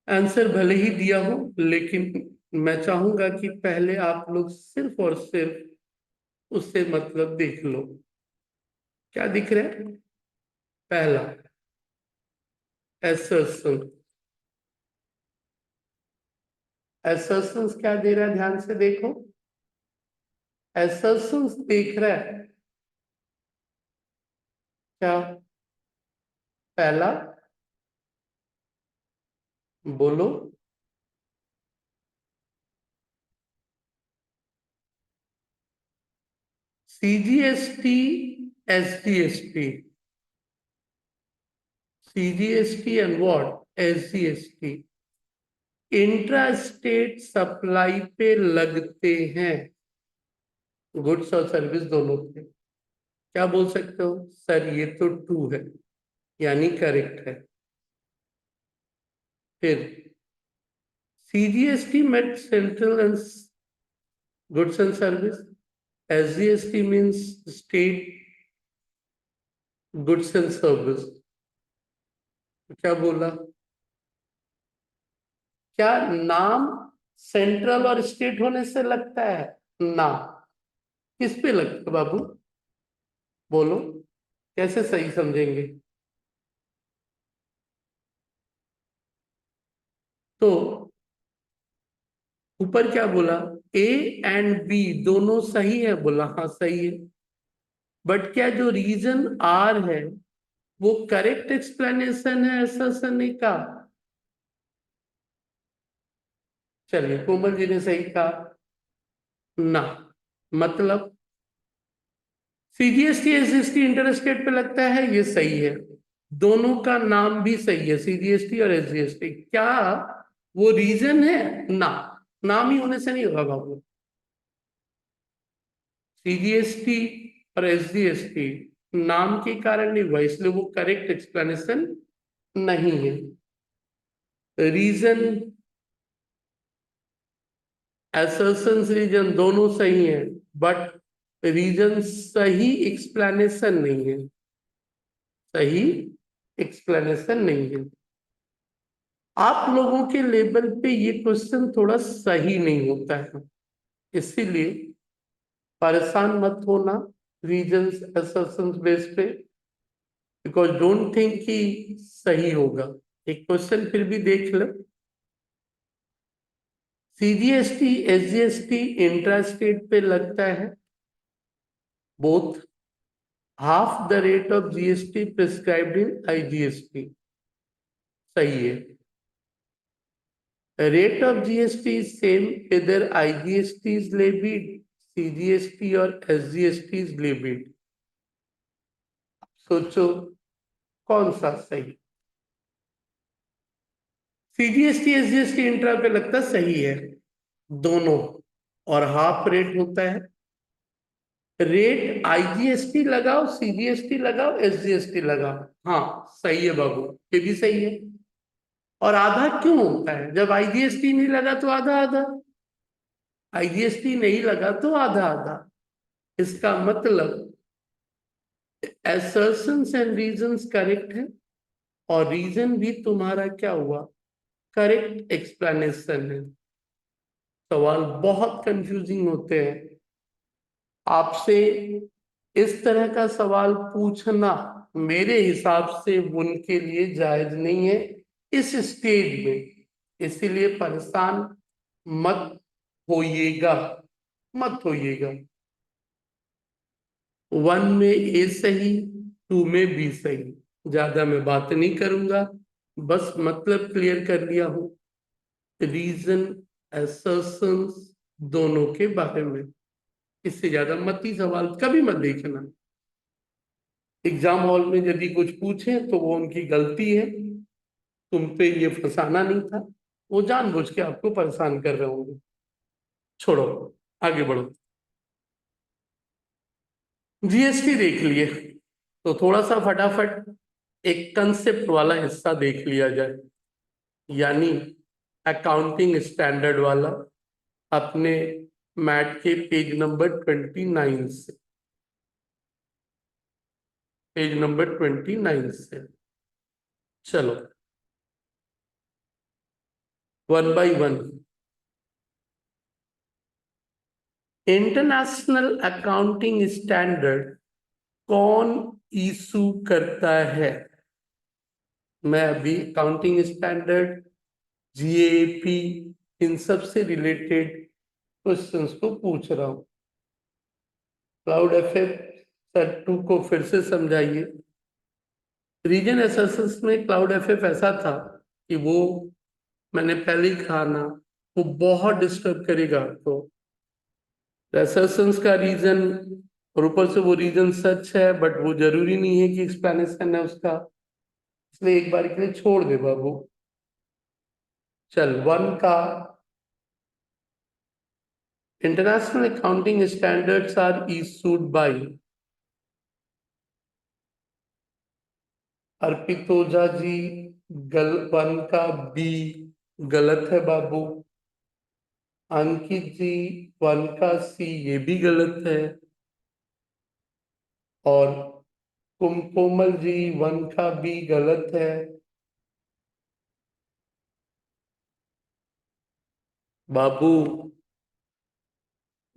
आंसर भले ही दिया हो, लेकिन मैं चाहूंगा कि पहले आप लोग सिर्फ और सिर्फ उससे मतलब देख लो। क्या दिख रहा है? पहला assertion। assertions क्या दे रहा है, ध्यान से देखो। assertions देख रहा है क्या? पहला, बोलो। CGST, SGST, CGST and what, SGST intra state supply पे लगते हैं, गुड्स और सर्विस दोनों पे। क्या बोल सकते हो सर, ये तो ट्रू है, यानी करेक्ट है। फिर CGST means central and goods and service, SGST means state goods and service. क्या बोला? क्या नाम सेंट्रल और स्टेट होने से लगता है? ना। किस पे लगता है बाबू, बोलो, कैसे सही समझेंगे? तो ऊपर क्या बोला, ए एंड बी दोनों सही है, बोला हाँ सही है। बट क्या जो रीजन आर है वो करेक्ट एक्सप्लेनेशन है ऐसा नहीं का? चलिए, कोमल जी ने सही कहा ना। मतलब सीजीएसटी एसजीएसटी इंटरस्टेट पे लगता है, ये सही है। दोनों का नाम भी सही है, सीजीएसटी और एसजीएसटी। क्या वो रीजन है? ना, नाम ही होने से नहीं होगा बाबू। सीजीएसटी और एसजीएसटी नाम के कारण नहीं हुआ, इसलिए वो करेक्ट एक्सप्लेनेशन नहीं है। रीजन, असर्शन रीजन दोनों सही है, बट रीजन सही एक्सप्लेनेशन नहीं है, सही एक्सप्लेनेशन नहीं है। आप लोगों के लेवल पे ये क्वेश्चन थोड़ा सही नहीं होता है, इसीलिए परेशान मत होना रीजंस असर्शंस बेस पे, बिकॉज डोंट थिंक कि सही होगा। एक क्वेश्चन फिर भी देख लो। सीजीएसटी एसजीएसटी इंट्रा स्टेट पे लगता है, both half the rate of GST prescribed in IGST, सही है। Rate of GST is same इधर आईजीएसटी इज लेविड, सीजीएसटी और एसजीएसटी इज लेविड। सोचो कौन सा सही? सीजीएसटी एसजीएसटी इंट्रा पे लगता सही है दोनों, और हाफ रेट होता है। रेट आईजीएसटी लगाओ, सीजीएसटी लगाओ, एसजीएसटी लगाओ, हाँ सही है बाबू, ये भी सही है। और आधा क्यों होता है? जब आईजीएसटी नहीं लगा तो आधा आधा, आईजीएसटी नहीं लगा तो आधा आधा। इसका मतलब assertions एंड रीजंस करेक्ट है, और रीजन भी तुम्हारा क्या हुआ, करेक्ट एक्सप्लेनेशन है। सवाल बहुत कंफ्यूजिंग होते हैं, आपसे इस तरह का सवाल पूछना मेरे हिसाब से उनके लिए जायज नहीं है इस स्टेज में, इसीलिए परेशान मत होइएगा, मत होइएगा। 1 में ए सही, 2 में बी सही, ज्यादा मैं बात नहीं करूंगा, बस मतलब क्लियर कर लिया हूं रीजन असर्शंस दोनों के बारे में। इससे ज्यादा मत ही सवाल कभी मत देखना। एग्जाम हॉल में यदि कुछ पूछे तो वो उनकी गलती है, तुम पे ये फंसाना नहीं था, वो जानबूझ के आपको परेशान कर रहे होंगे। छोड़ो, आगे बढ़ो। जीएसटी देख लिए, तो थोड़ा सा फटाफट एक कंसेप्ट वाला हिस्सा देख लिया जाए, यानी अकाउंटिंग स्टैंडर्ड वाला, अपने मैट के पेज नंबर 29 से। पेज नंबर 29 से। चलो one by one. International accounting standard कौन इशू करता है? मैं अभी अकाउंटिंग स्टैंडर्ड, जीएपी, इन सब से रिलेटेड क्वेश्चंस को पूछ रहा हूं। क्लाउड एफएफ सर 2 को फिर से समझाइए। रीजन एसेसमेंट में क्लाउड एफएफ ऐसा था कि वो, मैंने पहले ही कहा ना, वो बहुत डिस्टर्ब करेगा आपको। एसेसमेंट का रीजन, और ऊपर से वो रीजन सच है, बट वो जरूरी नहीं है कि एक्सप्लेनेशन है उसका, इसलिए एक बार के लिए छोड़ दे बाबू। चल वन का, international accounting standards are issued by Arpit Ojha ji. One का बी गलत है बाबू। अंकित जी वन का सी, ये भी गलत है। और कोमल जी वन का बी गलत है। बाबू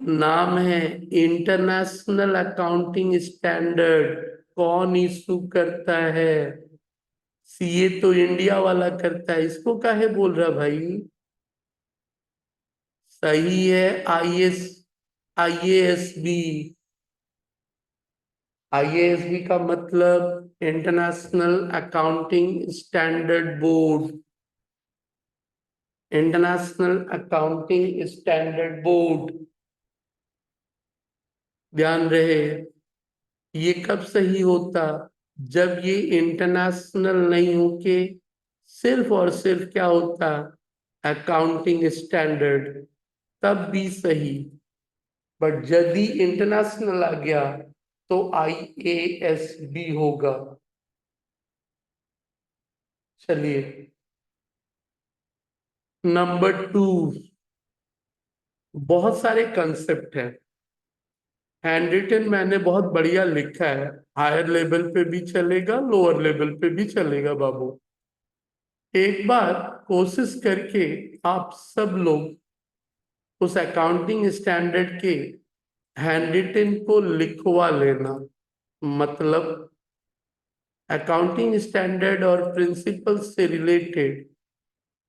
नाम है इंटरनेशनल अकाउंटिंग स्टैंडर्ड, कौन इशू करता है? सीए तो इंडिया वाला करता है, इसको काहे बोल रहा भाई? सही है आईएस, आईएएसबी। आईएएसबी का मतलब international accounting standard board. International accounting standard board, ध्यान रहे। ये कब सही होता? जब ये इंटरनेशनल नहीं होके सिर्फ और सिर्फ क्या होता, अकाउंटिंग स्टैंडर्ड, तब भी सही। बट यदि इंटरनेशनल आ गया तो आईएएसबी होगा। चलिए नंबर 2, बहुत सारे कंसेप्ट हैं। हैंड रिटन मैंने बहुत बढ़िया लिखा है, हायर लेवल पे भी चलेगा, लोअर लेवल पे भी चलेगा बाबू। एक बार कोशिश करके आप सब लोग उस अकाउंटिंग स्टैंडर्ड के हैंड रिटन को लिखवा लेना। मतलब अकाउंटिंग स्टैंडर्ड और प्रिंसिपल से रिलेटेड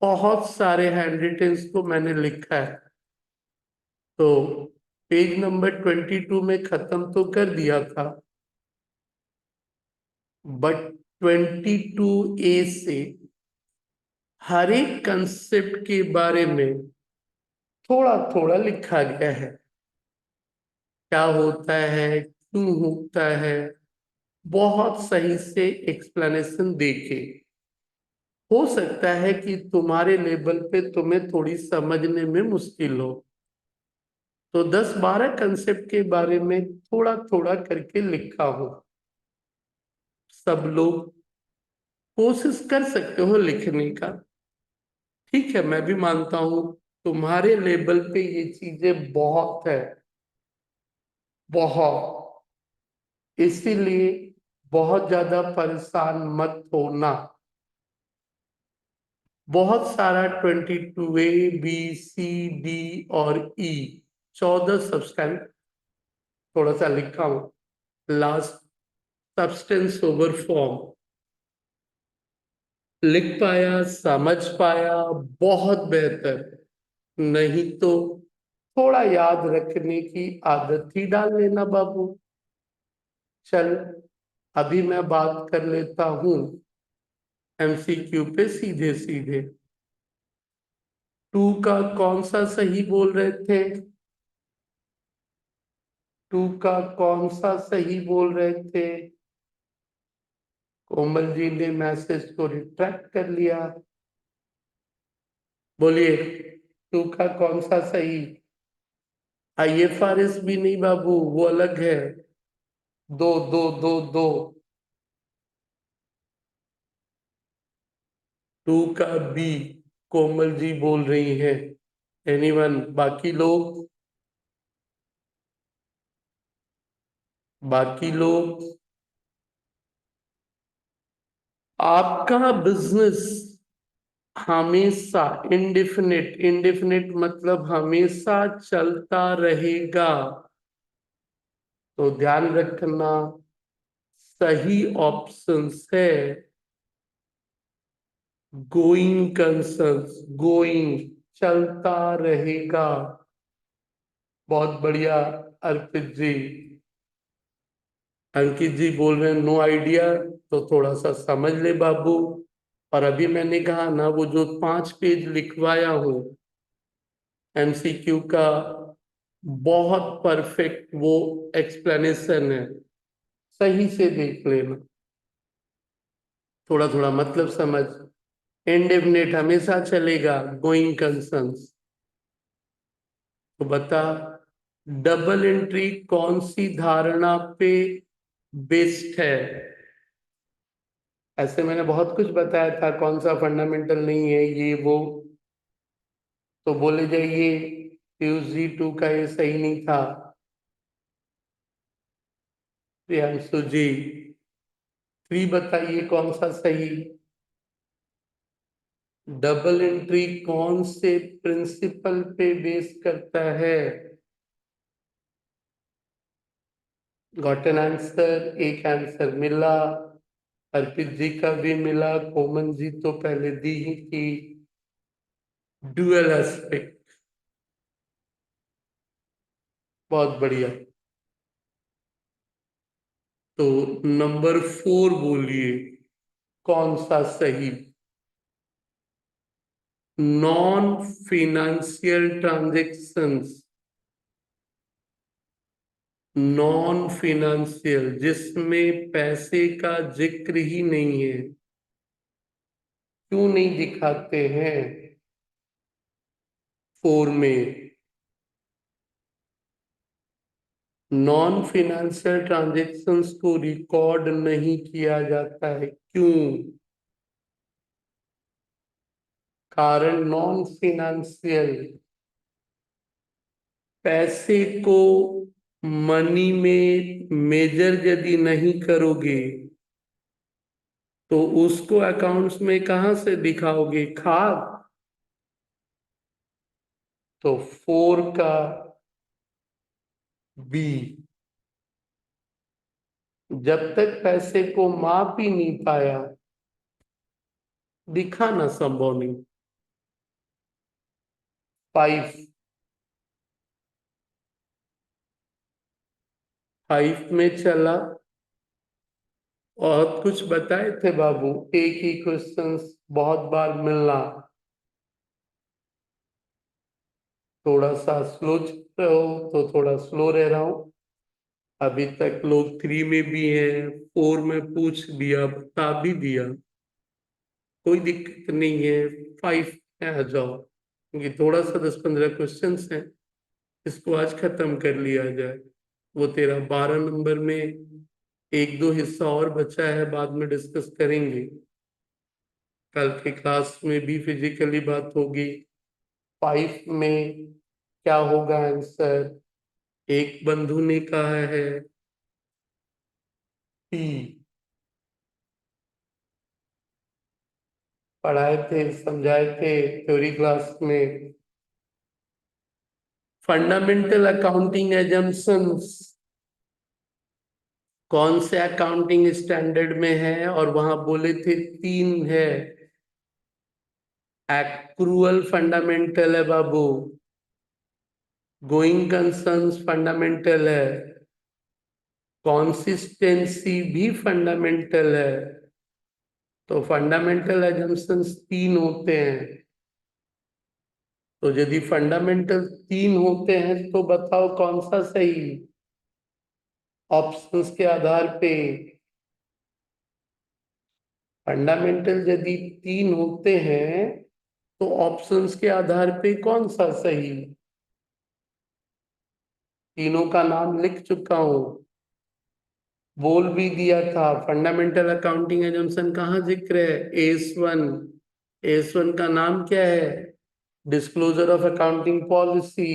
बहुत सारे हैंड रिटन्स को मैंने लिखा है। तो पेज नंबर 22 में खत्म तो कर दिया था, बट 22A से हर एक कंसेप्ट के बारे में थोड़ा थोड़ा लिखा गया है। क्या होता है, क्यों होता है, बहुत सही से एक्सप्लेनेशन देके। हो सकता है कि तुम्हारे लेवल पे तुम्हें थोड़ी समझने में मुश्किल हो, तो 10-12 कंसेप्ट के बारे में थोड़ा थोड़ा करके लिखा हो। सब लोग कोशिश कर सकते हो लिखने का। ठीक है, मैं भी मानता हूं तुम्हारे लेवल पे ये चीजें बहुत है, बहुत, इसीलिए बहुत ज्यादा परेशान मत होना। बहुत सारा 22A, B, C, D और E, 14 सब्सटेंस थोड़ा सा लिखा हूं। लास्ट सब्सटेंस ओवर फॉर्म लिख पाया, समझ पाया, बहुत बेहतर। नहीं तो थोड़ा याद रखने की आदत ही डाल लेना बाबू। चल अभी मैं बात कर लेता हूं एमसीक्यू पे सीधे सीधे। 2 का कौन सा सही बोल रहे थे? 2 का कौन सा सही बोल रहे थे? कोमल जी ने मैसेज को रिट्रैक्ट कर लिया। बोलिए 2 का कौन सा सही? आईएफआरएस भी नहीं बाबू, वो अलग है। दो दो दो दो। 2 का बी कोमल जी बोल रही है। एनीवन? बाकी लोग, बाकी लोग आपका बिजनेस हमेशा इंडेफिनिट, इंडेफिनिट मतलब हमेशा चलता रहेगा, तो ध्यान रखना सही ऑप्शंस है गोइंग कंसर्न्स, गोइंग चलता रहेगा। बहुत बढ़िया अर्पित जी। अंकित जी बोल रहे हैं नो आइडिया, तो थोड़ा सा समझ ले बाबू। और अभी मैंने कहा ना, वो जो 5 पेज लिखवाया हूं एमसीक्यू का, बहुत परफेक्ट वो एक्सप्लेनेशन है, सही से देख लेना, थोड़ा थोड़ा मतलब समझ। इंडेफिनिट हमेशा चलेगा, गोइंग कंसर्न्स। तो बता, डबल एंट्री कौन सी धारणा पे बेस्ड है? ऐसे मैंने बहुत कुछ बताया था, कौन सा फंडामेंटल नहीं है ये वो, तो बोले जाइए प्यूज जी टू का ये सही नहीं था। प्रियांशु जी 3 बताइए कौन सा सही। डबल एंट्री कौन से प्रिंसिपल पे बेस करता है? गॉट एन आंसर, एक आंसर मिला। अर्पित जी का भी मिला, कोमल जी तो पहले दी ही थी। डुअल एस्पेक्ट, बहुत बढ़िया। तो नंबर 4 बोलिए कौन सा सही? Non financial transactions, non financial जिसमें पैसे का जिक्र ही नहीं है, क्यों नहीं दिखाते हैं 4 में? नॉन फिनेंशियल ट्रांजेक्शन्स को रिकॉर्ड नहीं किया जाता है, क्यों? कारण नॉन फिनेंशियल, पैसे को मनी में मेजर यदि नहीं करोगे तो उसको अकाउंट्स में कहां से दिखाओगे? खाद। तो 4 का बी, जब तक पैसे को माप ही नहीं पाया, दिखाना संभव नहीं। 5 में चला, और कुछ बताए थे बाबू, एक ही क्वेश्चंस बहुत बार मिलना, थोड़ा सा स्लो चल रहे हो तो थोड़ा स्लो रह रहा हूं। अभी तक लोग 3 में भी हैं, 4 में पूछ दिया, बता भी दिया, कोई दिक्कत नहीं है। 5 में आ जाओ, क्योंकि थोड़ा सा 10-15 क्वेश्चंस हैं, इसको आज खत्म कर लिया जाए। वो तेरा 12 नंबर में एक दो हिस्सा और बचा है, बाद में डिस्कस करेंगे। कल के क्लास में भी फिजिकली बात होगी। 5 में क्या होगा आंसर? एक बंधु ने कहा है पी, पढ़ाए थे समझाए थे थ्योरी क्लास में। फंडामेंटल अकाउंटिंग एजम्पशंस कौन से अकाउंटिंग स्टैंडर्ड में है? और वहां बोले थे 3 है। एक्रूअल फंडामेंटल है बाबू, गोइंग कंसर्न्स फंडामेंटल है, कॉन्सिस्टेंसी भी फंडामेंटल है। तो फंडामेंटल एजम्पशंस 3 होते हैं। तो यदि फंडामेंटल 3 होते हैं तो बताओ कौन सा सही? ऑप्शंस के आधार पे फंडामेंटल यदि 3 होते हैं तो ऑप्शंस के आधार पे कौन सा सही? तीनों का नाम लिख चुका हूं, बोल भी दिया था। फंडामेंटल अकाउंटिंग एजम्पशन कहाँ जिक्र है? एस 1। एस 1 का नाम क्या है? Disclosure of accounting policy.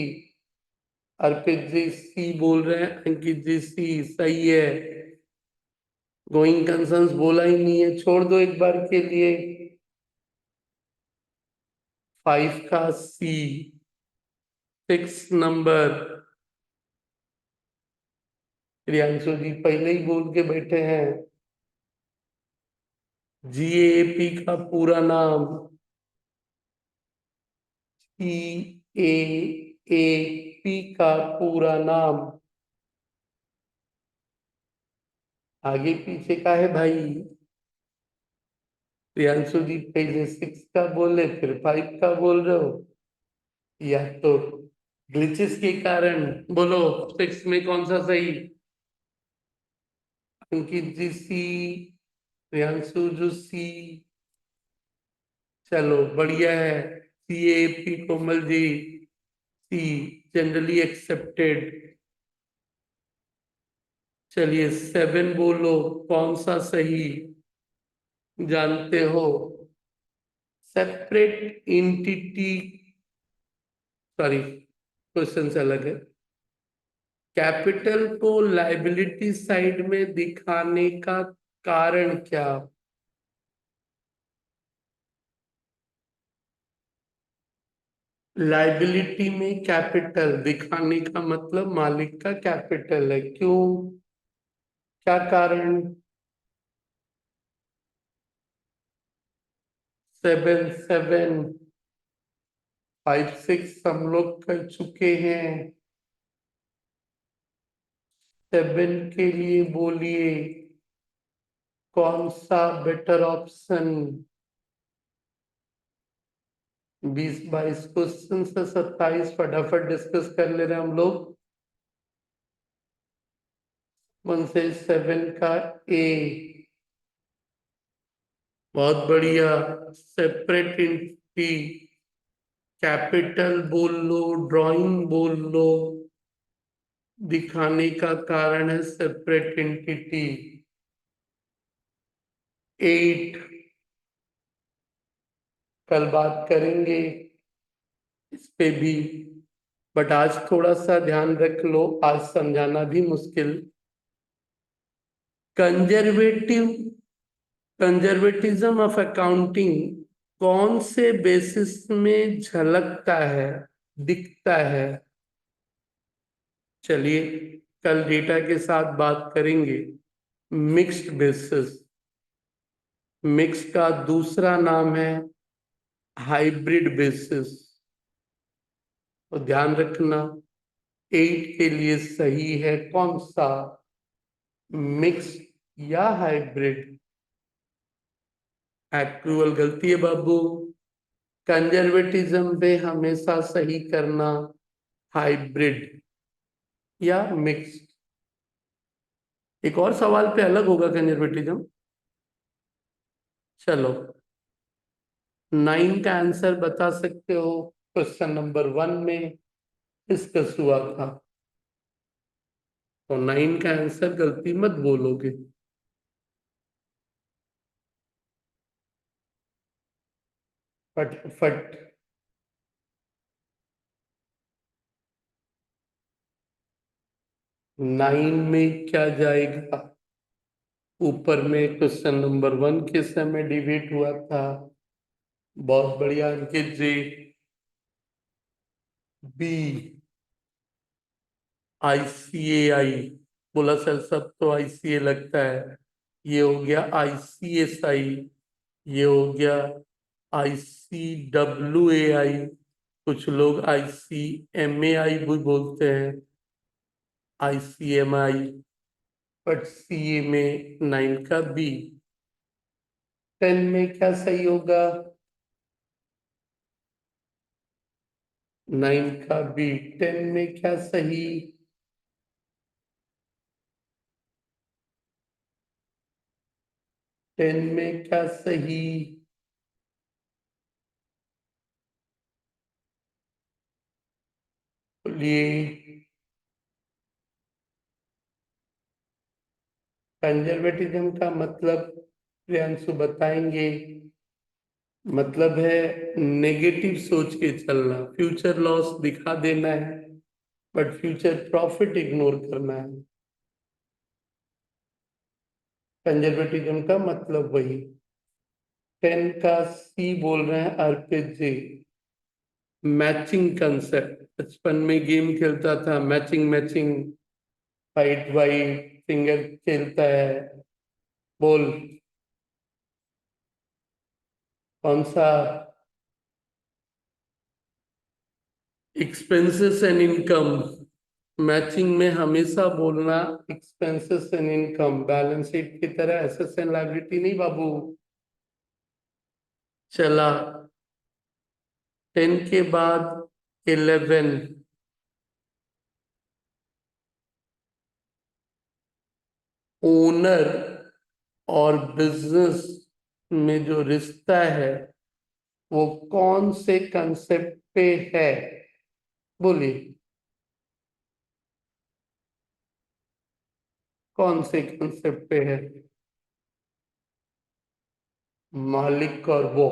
Arpit ji C बोल रहे हैं, अंकित जी सी सही है। गोइंग कंसर्न्स बोला ही नहीं है, छोड़ दो एक बार के लिए। 5 का सी, 6 नंबर। प्रियांशु जी पहले ही बोल के बैठे हैं, जीएपी का पूरा नाम, जीएपी का पूरा नाम। आगे पीछे का है भाई। प्रियांशु जी पहले 6 का बोले फिर 5 का बोल रहे हो, या तो ग्लिचेस के कारण। बोलो 6 में कौन सा सही? अंकित जी सी, प्रियांशु जी सी। चलो बढ़िया है। सीएपी कोमल जी सी, जनरली एक्सेप्टेड। चलिए 7 बोलो, कौन सा सही जानते हो? सेपरेट एंटिटी, सॉरी क्वेश्चन से अलग है। कैपिटल को लाइबिलिटी साइड में दिखाने का कारण क्या? लाइबिलिटी में कैपिटल दिखाने का मतलब मालिक का कैपिटल है, क्यों? क्या कारण? 7 7, 5 6 हम लोग कर चुके हैं। 7 के लिए बोलिए कौन सा बेटर ऑप्शन? 20 22 क्वेश्चन से 27 फटाफट डिस्कस कर ले रहे हैं हम लोग। 1 से 7 का ए, बहुत बढ़िया। सेपरेट एंटिटी, कैपिटल बोल लो, ड्राइंग बोल लो, दिखाने का कारण है सेपरेट एंटिटी। 8, कल बात करेंगे इस पे भी, बट आज थोड़ा सा ध्यान रख लो, आज समझाना भी मुश्किल। कंजर्वेटिव, कंजर्वेटिज्म ऑफ अकाउंटिंग कौन से बेसिस में झलकता है, दिखता है? चलिए कल डेटा के साथ बात करेंगे। मिक्स्ड बेसिस, मिक्स का दूसरा नाम है हाइब्रिड बेसिस। तो ध्यान रखना, 8 के लिए सही है कौन सा, मिक्स या हाइब्रिड? एक्चुअल गलती है बाबू। कंजर्वेटिज्म पे हमेशा सही करना हाइब्रिड या मिक्स। एक और सवाल पे अलग होगा कंजर्वेटिज्म। चलो 9 का आंसर बता सकते हो? क्वेश्चन नंबर 1 में डिस्कस हुआ था, तो 9 का आंसर गलती मत बोलोगे। फटाफट। 9 में क्या जाएगा? ऊपर में क्वेश्चन नंबर 1 के समय डिबेट हुआ था। बहुत बढ़िया अंकित जी। B, ICAI. बोला सर सब तो आईसीए लगता है, ये हो गया आईसीएसआई, ये हो गया आईसीडब्ल्यूएआई, कुछ लोग आईसीएमएआई भी बोलते हैं, आईसीएमआई। बट सीए में 9 का बी। 10 में क्या सही होगा? 9 का बी, 10 में क्या सही? 10 में क्या सही? बोलिए। कंजर्वेटिज्म का मतलब प्रियांशु बताएंगे? मतलब है नेगेटिव सोच के चलना, फ्यूचर लॉस दिखा देना है बट फ्यूचर प्रॉफिट इग्नोर करना है। कंजर्वेटिज्म का मतलब वही। 10 का सी बोल रहे हैं अर्पित जी, मैचिंग कंसेप्ट। बचपन में गेम खेलता था, matching matching, white white finger खेलता है। बोल कौन सा? Expenses and income. मैचिंग में हमेशा बोलना expenses and income, balance sheet की तरह एसेट्स एंड लायबिलिटी नहीं बाबू। चला 10 के बाद 11, ओनर और बिजनेस में जो रिश्ता है वो कौन से कंसेप्ट पे है? बोलिए कौन से कंसेप्ट पे है? मालिक और वो,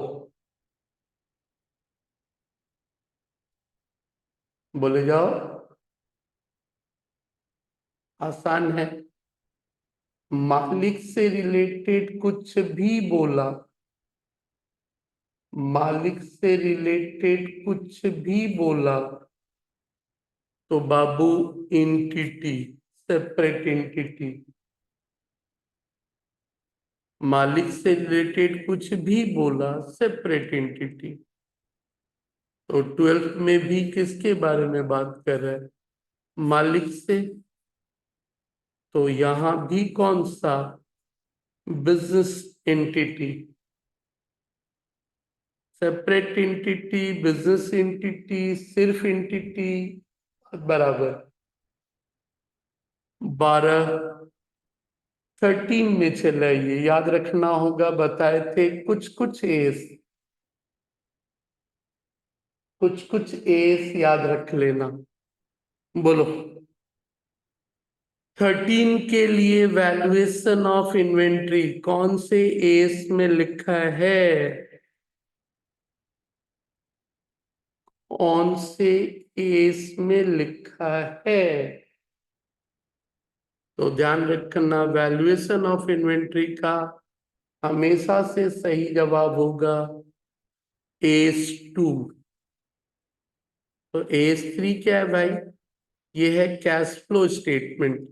बोले जाओ। आसान है। मालिक से रिलेटेड कुछ भी बोला, मालिक से रिलेटेड कुछ भी बोला तो बाबू एंटिटी, सेपरेट एंटिटी। मालिक से रिलेटेड कुछ भी बोला, सेपरेट एंटिटी। तो 12th में भी किसके बारे में बात कर रहा है? मालिक से। तो यहां भी कौन सा? Business entity. Separate entity, business entity, सिर्फ एंटिटी, बराबर। 12 13 में चला, ये याद रखना होगा। बताए थे कुछ कुछ एस, कुछ कुछ एस याद रख लेना। बोलो 13 के लिए वैल्यूएशन ऑफ इन्वेंट्री कौन से एस में लिखा है? कौन से एस में लिखा है? तो ध्यान रखना, वैल्यूएशन ऑफ इन्वेंट्री का हमेशा से सही जवाब होगा एस टू। तो एस थ्री क्या है भाई? ये है cash flow statement.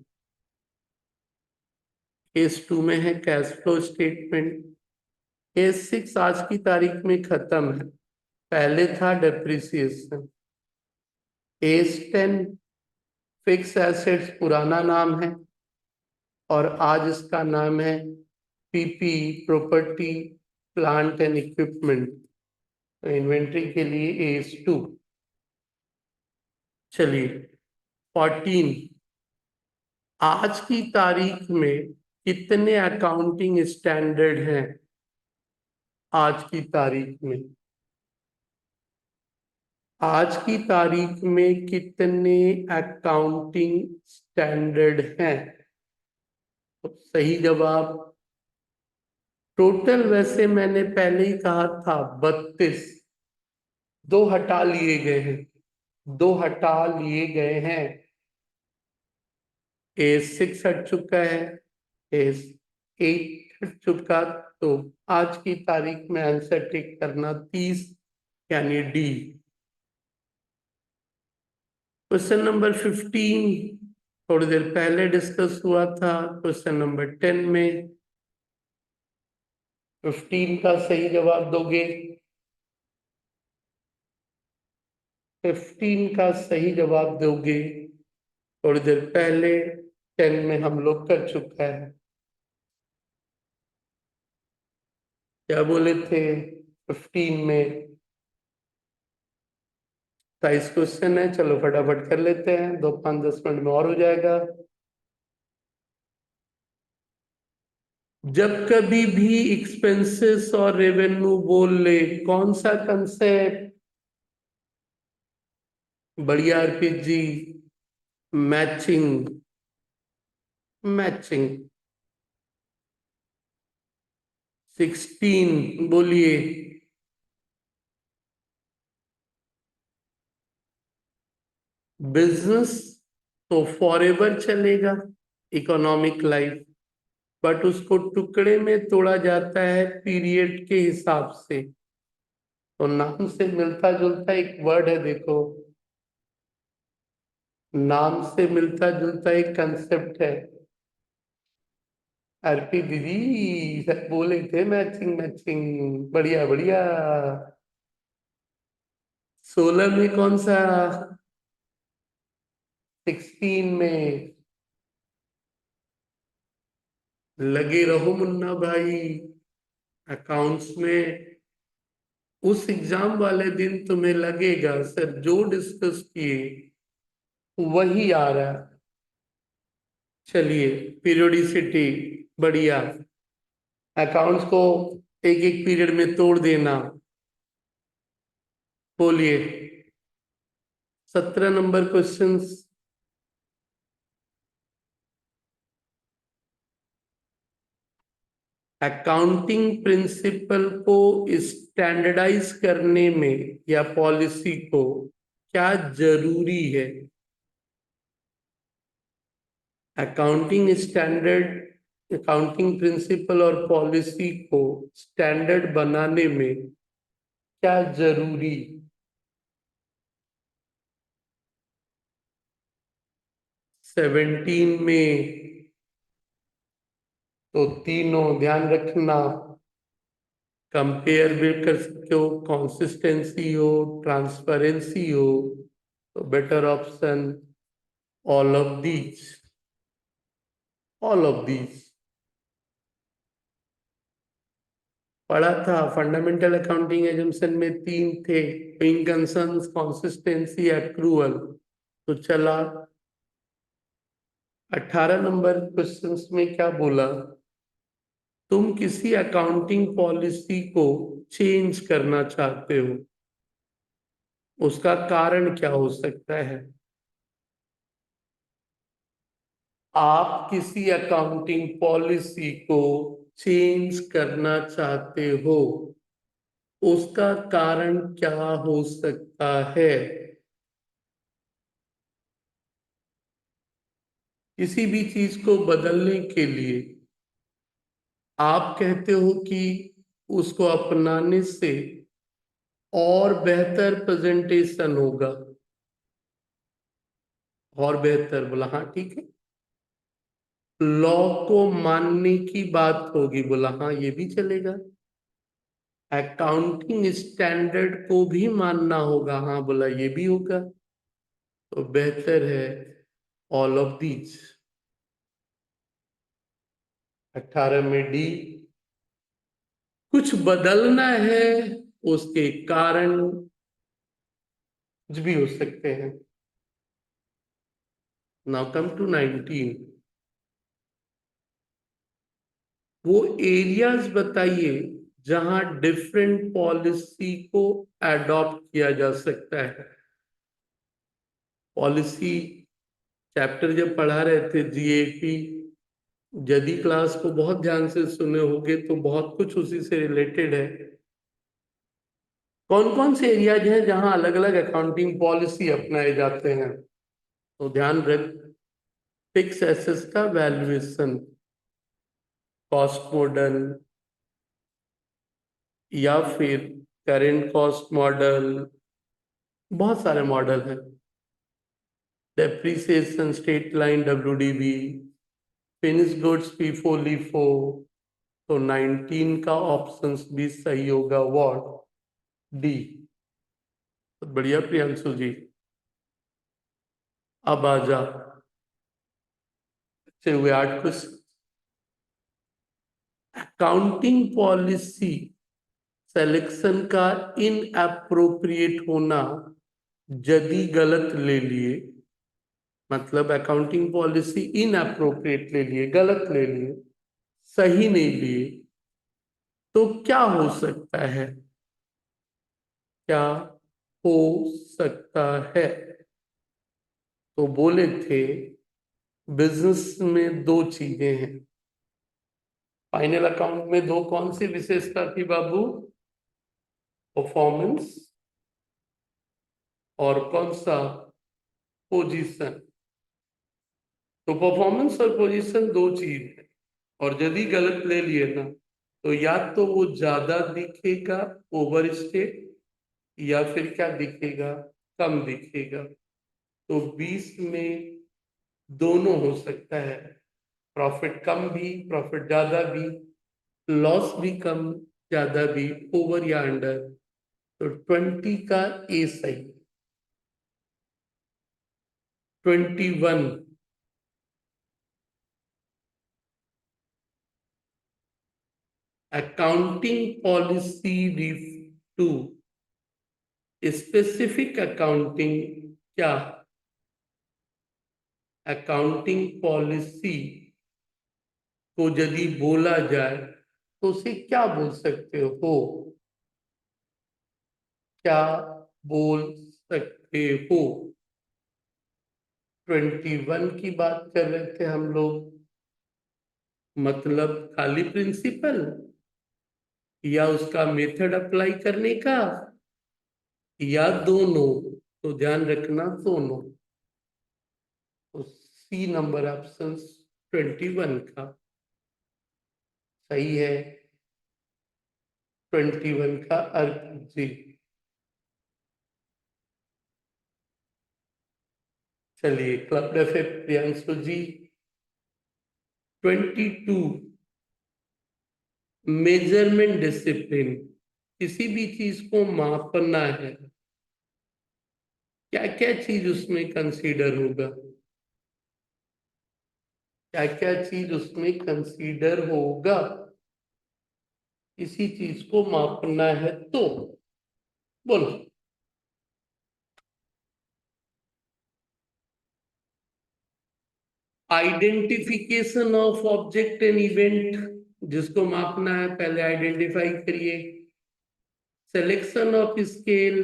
AS two में है cash flow statement. AS six आज की तारीख में खत्म है, पहले था डेप्रिसिएशन। एस 10 फिक्स एसेट्स पुराना नाम है और आज इसका नाम है PP, property plant and equipment. तो इन्वेंट्री के लिए एस टू। चलिए 14, आज की तारीख में कितने अकाउंटिंग स्टैंडर्ड हैं? आज की तारीख में, आज की तारीख में कितने अकाउंटिंग स्टैंडर्ड हैं? तो सही जवाब टोटल, वैसे मैंने पहले ही कहा था 32, दो हटा लिए गए हैं, दो हटा लिए गए हैं। एस सिक्स हट चुका है, एस एट हट चुका। तो आज की तारीख में आंसर टिक करना 30, यानी डी। क्वेश्चन नंबर 15 थोड़ी देर पहले डिस्कस हुआ था क्वेश्चन नंबर 10 में। 15 का सही जवाब दोगे? 15 का सही जवाब दोगे? थोड़ी देर पहले 10 में हम लोग कर चुका है। क्या बोले थे 15 में? 22 क्वेश्चन है, चलो फटाफट कर लेते हैं, 2 5 10 मिनट में और हो जाएगा। जब कभी भी एक्सपेंसेस और रेवेन्यू बोल ले, कौन सा कंसेप्ट? बढ़िया अर्पित जी, मैचिंग। मैचिंग। 16 बोलिए। बिजनेस तो फॉरएवर चलेगा, इकोनॉमिक लाइफ। बट उसको टुकड़े में तोड़ा जाता है पीरियड के हिसाब से। तो नाम से मिलता जुलता एक वर्ड है, देखो, नाम से मिलता जुलता एक कंसेप्ट है। आरपी दीदी सब बोले थे मैचिंग मैचिंग, बढ़िया बढ़िया। 16 में कौन सा? 16 में। लगे रहो मुन्ना भाई, अकाउंट्स में उस एग्जाम वाले दिन तुम्हें लगेगा सर जो डिस्कस किए वही आ रहा है। चलिए, पीरियोडिसिटी, बढ़िया। अकाउंट्स को एक एक पीरियड में तोड़ देना। बोलिए, 17 नंबर क्वेश्चंस। अकाउंटिंग प्रिंसिपल को स्टैंडर्डाइज करने में या पॉलिसी को क्या जरूरी है? अकाउंटिंग स्टैंडर्ड, अकाउंटिंग प्रिंसिपल और पॉलिसी को स्टैंडर्ड बनाने में क्या जरूरी? 17 में। तो तीनों ध्यान रखना, कंपेयर भी कर सकते हो, कंसिस्टेंसी हो, ट्रांसपेरेंसी हो, तो better option all of these, all of these. पढ़ा था फंडामेंटल अकाउंटिंग एजम्पशन में तीन थे, इनकंसर्न्स, कंसिस्टेंसी, एक्रूअल। तो चला 18 नंबर क्वेश्चंस में क्या बोला? तुम किसी अकाउंटिंग पॉलिसी को चेंज करना चाहते हो, उसका कारण क्या हो सकता है? आप किसी अकाउंटिंग पॉलिसी को चेंज करना चाहते हो, उसका कारण क्या हो सकता है? किसी भी चीज को बदलने के लिए आप कहते हो कि उसको अपनाने से और बेहतर प्रेजेंटेशन होगा, और बेहतर, बोला हाँ ठीक है। लॉ को मानने की बात होगी, बोला हाँ ये भी चलेगा। अकाउंटिंग स्टैंडर्ड को भी मानना होगा, हाँ बोला ये भी होगा। तो बेहतर है ऑल ऑफ दीज। 18 में डी, कुछ बदलना है, उसके कारण कुछ भी हो सकते हैं। Now come to 19। वो एरियाज बताइए जहां डिफरेंट पॉलिसी को अडॉप्ट किया जा सकता है। पॉलिसी चैप्टर जब पढ़ा रहे थे जीएपी, यदि क्लास को बहुत ध्यान से सुने होंगे तो बहुत कुछ उसी से रिलेटेड है। कौन कौन से एरियाज हैं जहां अलग अलग अकाउंटिंग पॉलिसी अपनाए जाते हैं? तो ध्यान रख, फिक्स एसेट्स का वैल्यूएशन, कॉस्ट मॉडल, या फिर करेंट कॉस्ट मॉडल, बहुत सारे मॉडल हैं। Depreciation straight line WDV, finish goods FIFO LIFO. तो 19 का ऑप्शन भी सही होगा, व्हाट? डी। तो बढ़िया प्रियांशु जी, अब आ जा, अच्छे हुए 8 कुछ। अकाउंटिंग पॉलिसी सिलेक्शन का इनअप्रोप्रिएट होना, यदि गलत ले लिए, मतलब अकाउंटिंग पॉलिसी इनअप्रोप्रिएट ले लिए, गलत ले लिए, सही नहीं लिए, तो क्या हो सकता है? क्या हो सकता है? तो बोले थे बिजनेस में दो चीजें हैं। फाइनल अकाउंट में दो कौन सी विशेषता थी बाबू? परफॉर्मेंस और कौन सा? पोजीशन। तो परफॉर्मेंस और पोजीशन दो चीज है। और यदि गलत ले लिए ना तो या तो वो ज्यादा दिखेगा ओवर स्टेट, या फिर क्या दिखेगा, कम दिखेगा। तो 20 में दोनों हो सकता है, प्रॉफिट कम भी प्रॉफिट ज्यादा भी, लॉस भी कम ज्यादा भी, ओवर या अंडर। तो 20 का ए सही। 21, accounting policy to specific accounting, क्या अकाउंटिंग पॉलिसी को यदि बोला जाए तो उसे क्या बोल सकते हो, क्या बोल सकते हो। 21 की बात कर रहे थे हम लोग, मतलब खाली प्रिंसिपल या उसका मेथड अप्लाई करने का, या दोनों। तो ध्यान रखना दोनों। तो सी नंबर ऑप्शन 21 का सही है। 21 का अर्थ जी। चलिए क्लब एफ प्रियांशु जी। 22, मेजरमेंट डिसिप्लिन, किसी भी चीज को मापना है, क्या क्या चीज उसमें कंसीडर होगा, क्या क्या चीज उसमें कंसीडर होगा, किसी चीज को मापना है तो बोलो। Identification of object and event, जिसको मापना है पहले आइडेंटिफाई करिए। सिलेक्शन ऑफ स्केल,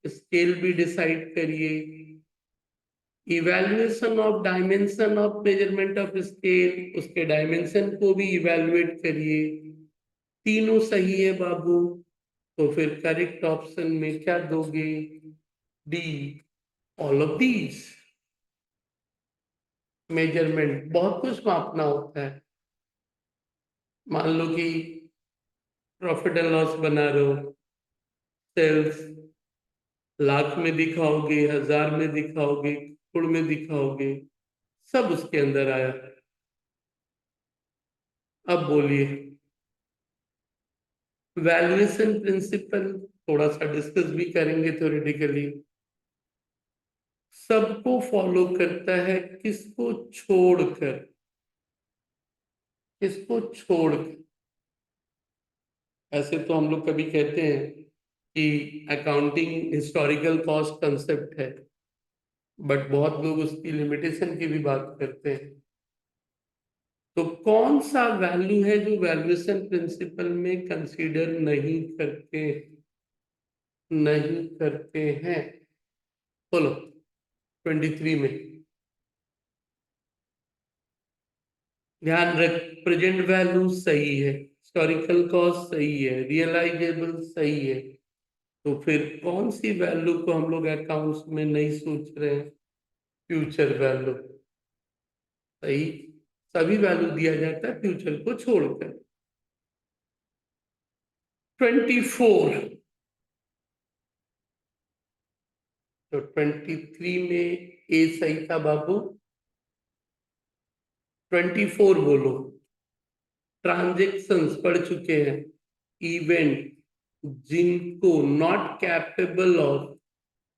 स्केल भी डिसाइड करिए। Evaluation of dimension of measurement of scale, उसके डायमेंशन को भी इवैल्यूएट करिए। तीनों सही है बाबू, तो फिर करेक्ट ऑप्शन में क्या दोगे, D, all of these. Measurement बहुत कुछ मापना होता है। मान लो कि प्रॉफिट एंड लॉस बना रहे हो, सेल्स लाख में दिखाओगे, हजार में दिखाओगे, करोड़ में दिखाओगे, सब उसके अंदर आया। अब बोलिए, वैल्यूएशन प्रिंसिपल थोड़ा सा डिस्कस भी करेंगे थ्योरेटिकली। सबको फॉलो करता है, किसको छोड़कर, किसको छोड़कर। ऐसे तो हम लोग कभी कहते हैं कि अकाउंटिंग हिस्टोरिकल कॉस्ट कंसेप्ट है, बट बहुत लोग उसकी लिमिटेशन की भी बात करते हैं। तो कौन सा वैल्यू है जो वैल्यूएशन प्रिंसिपल में कंसीडर नहीं करते, नहीं करते हैं, बोलो। 23 में ध्यान रख, प्रेजेंट वैल्यू सही है, हिस्टोरिकल कॉस्ट सही है, रियलाइजेबल सही है। तो फिर कौन सी वैल्यू को हम लोग अकाउंट्स में नहीं सोच रहे हैं, फ्यूचर वैल्यू। सही, सभी वैल्यू दिया जाता है फ्यूचर को छोड़कर। 24, तो 23 में ए सही था बाबू। 24 बोलो। ट्रांजेक्शन्स पढ़ चुके हैं, इवेंट जिनको not capable of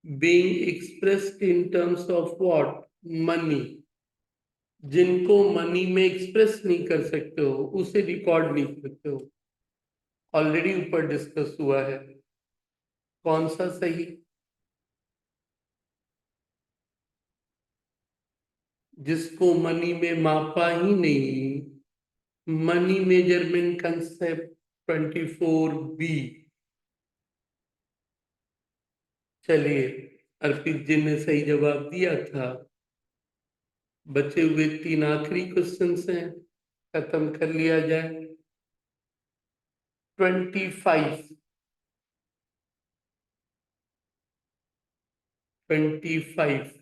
being expressed in terms of what, money, जिनको मनी में एक्सप्रेस नहीं कर सकते हो, उसे रिकॉर्ड नहीं करते हो। ऑलरेडी ऊपर डिस्कस हुआ है। कौन सा सही, जिसको मनी में मापा ही नहीं, मनी मेजरमेंट कंसेप्ट। 24 बी। चलिए, अर्पित जी ने सही जवाब दिया था। बचे हुए 3 आखिरी क्वेश्चंस हैं, खत्म कर लिया जाए। 25, 25,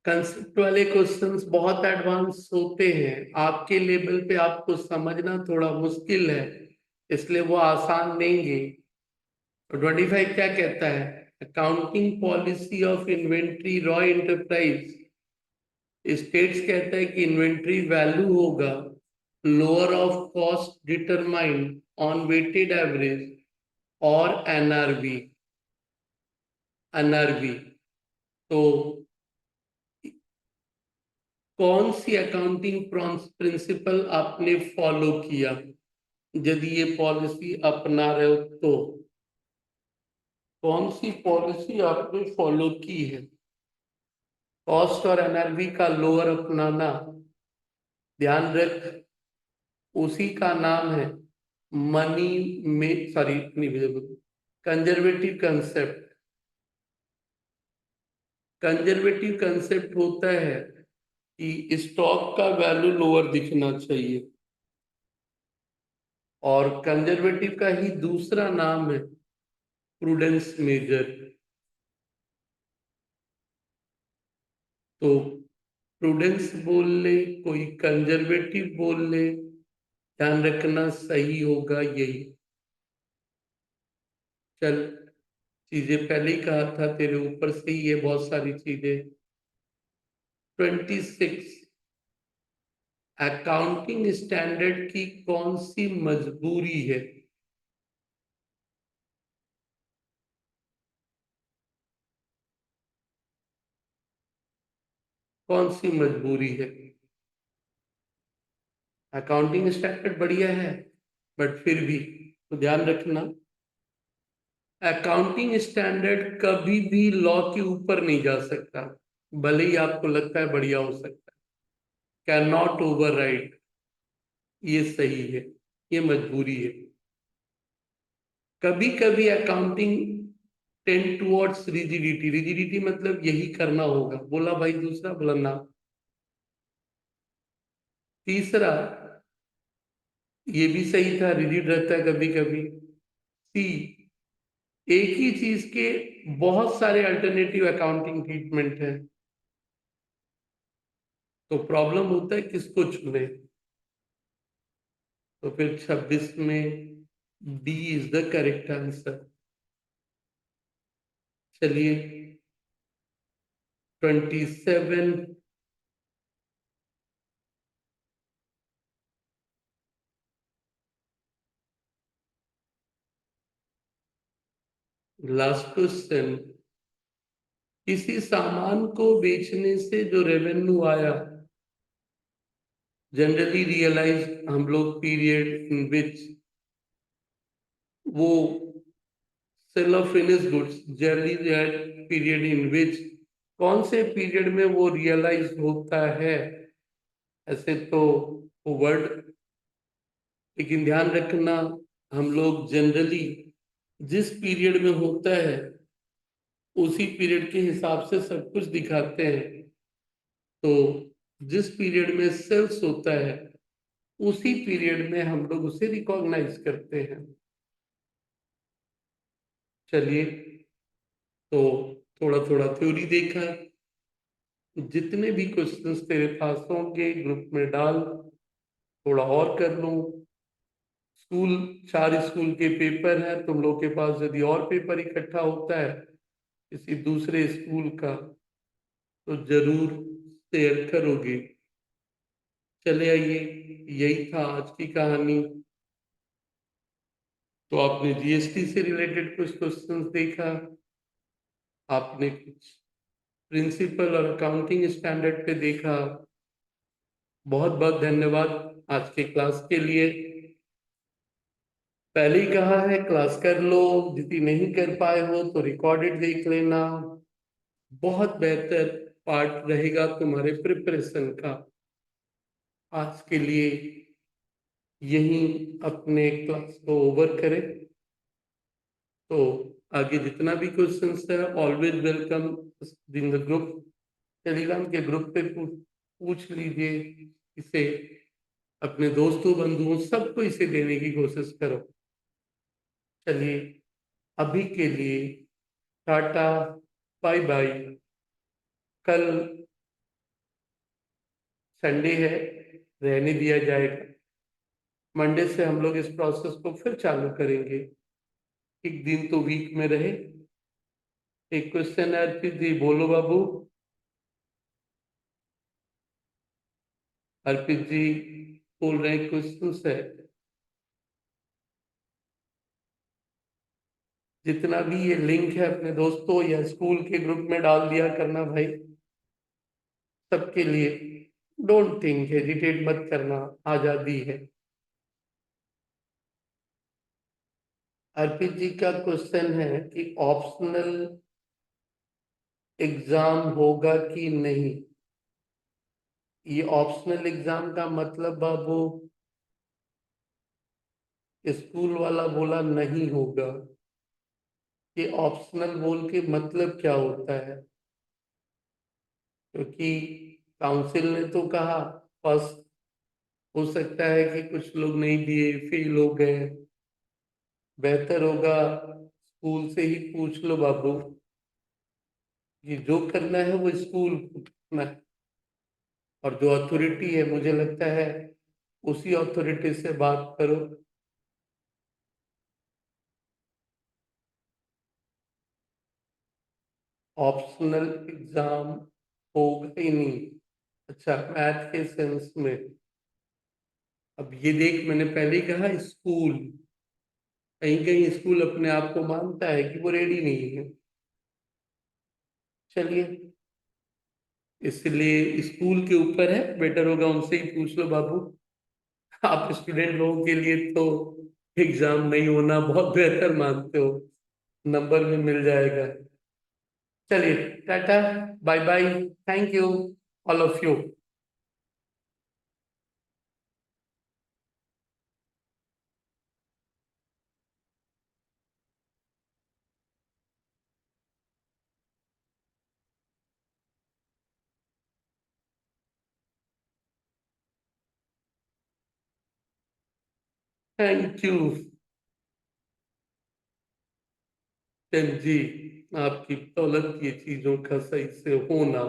कंसेप्ट वाले क्वेश्चंस बहुत एडवांस होते हैं, आपके लेवल पे आपको समझना थोड़ा मुश्किल है, इसलिए वो आसान देंगे। 25 क्या कहता है? Accounting policy of inventory raw enterprise states कहता है कि इन्वेंट्री वैल्यू होगा lower of cost determined on weighted average और एनआरवी। एनआरवी तो कौन सी अकाउंटिंग प्रिंसिपल आपने फॉलो किया यदि ये पॉलिसी अपना रहे हो तो? कौन सी पॉलिसी आपने फॉलो की है? कॉस्ट और एनआरवी का लोअर अपनाना, ध्यान रख, उसी का नाम है मनी में, सॉरी नहीं, कंजर्वेटिव कंसेप्ट। कंजर्वेटिव कंसेप्ट होता है कि स्टॉक का वैल्यू लोअर दिखना चाहिए, और कंजर्वेटिव का ही दूसरा नाम है प्रूडेंस मेजर। तो प्रूडेंस बोल ले, कोई कंजर्वेटिव बोल ले, ध्यान रखना सही होगा यही। चल, चीजें पहले ही कहा था, तेरे ऊपर से ही है बहुत सारी चीजें। 26 अकाउंटिंग स्टैंडर्ड की कौन सी मजबूरी है? कौन सी मजबूरी है? अकाउंटिंग स्टैंडर्ड बढ़िया है, बट फिर भी तो ध्यान रखना, अकाउंटिंग स्टैंडर्ड कभी भी लॉ के ऊपर नहीं जा सकता, भले ही आपको लगता है बढ़िया हो सकता है। कैन नॉट ओवरराइड, ये सही है, ये मजबूरी है। कभी कभी accounting tend towards rigidity, rigidity मतलब यही करना होगा, बोला भाई दूसरा, बोला ना। तीसरा, ये भी सही था, रिजिड रहता है कभी कभी। सी, एक ही चीज के बहुत सारे अल्टरनेटिव अकाउंटिंग ट्रीटमेंट है, तो प्रॉब्लम होता है किसको चुने। तो फिर 26 में D is the correct answer. चलिए 27, लास्ट क्वेश्चन। किसी सामान को बेचने से जो रेवेन्यू आया, जनरली रियलाइज हम लोग पीरियड इन विच वो sale of finish goods, generally period in which, कौन से पीरियड में वो रियलाइज होता है? ऐसे तो वर्ड, लेकिन ध्यान रखना, हम लोग जनरली जिस पीरियड में होता है उसी पीरियड के हिसाब से सब कुछ दिखाते हैं। तो जिस पीरियड में सेल्स होता है उसी पीरियड में हम लोग उसे रिकॉग्नाइज करते हैं। चलिए, तो थोड़ा थोड़ा थ्योरी देखा, जितने भी क्वेश्चंस तेरे पास होंगे ग्रुप में डाल, थोड़ा और कर लो। स्कूल, 4 स्कूल के पेपर है, तुम लोग के पास यदि और पेपर इकट्ठा होता है किसी दूसरे स्कूल का तो जरूर शेयर करोगे। चले आइए, यही था आज की कहानी। तो आपने जीएसटी से रिलेटेड कुछ क्वेश्चंस देखा, आपने कुछ प्रिंसिपल और अकाउंटिंग स्टैंडर्ड पे देखा। बहुत बहुत धन्यवाद आज के क्लास के लिए। पहले ही कहा है क्लास कर लो, यदि नहीं कर पाए हो तो रिकॉर्डेड देख लेना, बहुत बेहतर पार्ट रहेगा तुम्हारे प्रिपरेशन का। आज के लिए यही अपने क्लास को ओवर करें। तो आगे जितना भी क्वेश्चंस है always welcome in the group, Telegram के ग्रुप पे पूछ लीजिए इसे, अपने दोस्तों बंधुओं सबको इसे देने की कोशिश करो। चलिए, अभी के लिए टाटा, बाय बाय। कल संडे है, रहने दिया जाएगा। मंडे से हम लोग इस प्रोसेस को फिर चालू करेंगे। एक दिन तो वीक में रहे। एक क्वेश्चन है अर्पित जी, बोलो बाबू। अर्पित जी बोल रहे हैं क्वेश्चन है। जितना भी ये लिंक है अपने दोस्तों या स्कूल के ग्रुप में डाल दिया करना भाई, सबके लिए। डोंट थिंक, हेजिटेट मत करना, आजादी है। अर्पित जी का क्वेश्चन है कि ऑप्शनल एग्जाम होगा कि नहीं। ये ऑप्शनल एग्जाम का मतलब बाबू, स्कूल वाला बोला नहीं होगा। ये ऑप्शनल बोल के मतलब क्या होता है? क्योंकि काउंसिल ने तो कहा फर्स्ट, हो सकता है कि कुछ लोग नहीं दिए, फेल हो गए। बेहतर होगा स्कूल से ही पूछ लो बाबू, कि जो करना है वो स्कूल को करना है। और जो अथॉरिटी है, मुझे लगता है उसी अथॉरिटी से बात करो। ऑप्शनल एग्जाम होगा ही नहीं। अच्छा, मैथ के सेंस में। अब ये देख, मैंने पहले ही कहा स्कूल, कहीं कहीं स्कूल अपने आप को मानता है कि वो रेडी नहीं है। चलिए, इसलिए स्कूल के ऊपर है, बेटर होगा उनसे ही पूछ लो बाबू। आप स्टूडेंट लोगों के लिए तो एग्जाम नहीं होना बहुत बेहतर मानते हो, नंबर भी मिल जाएगा। चलिए, tata, bye bye, thank you all of you. Thank you जी, आपकी दौलत ये चीजों का सही से होना।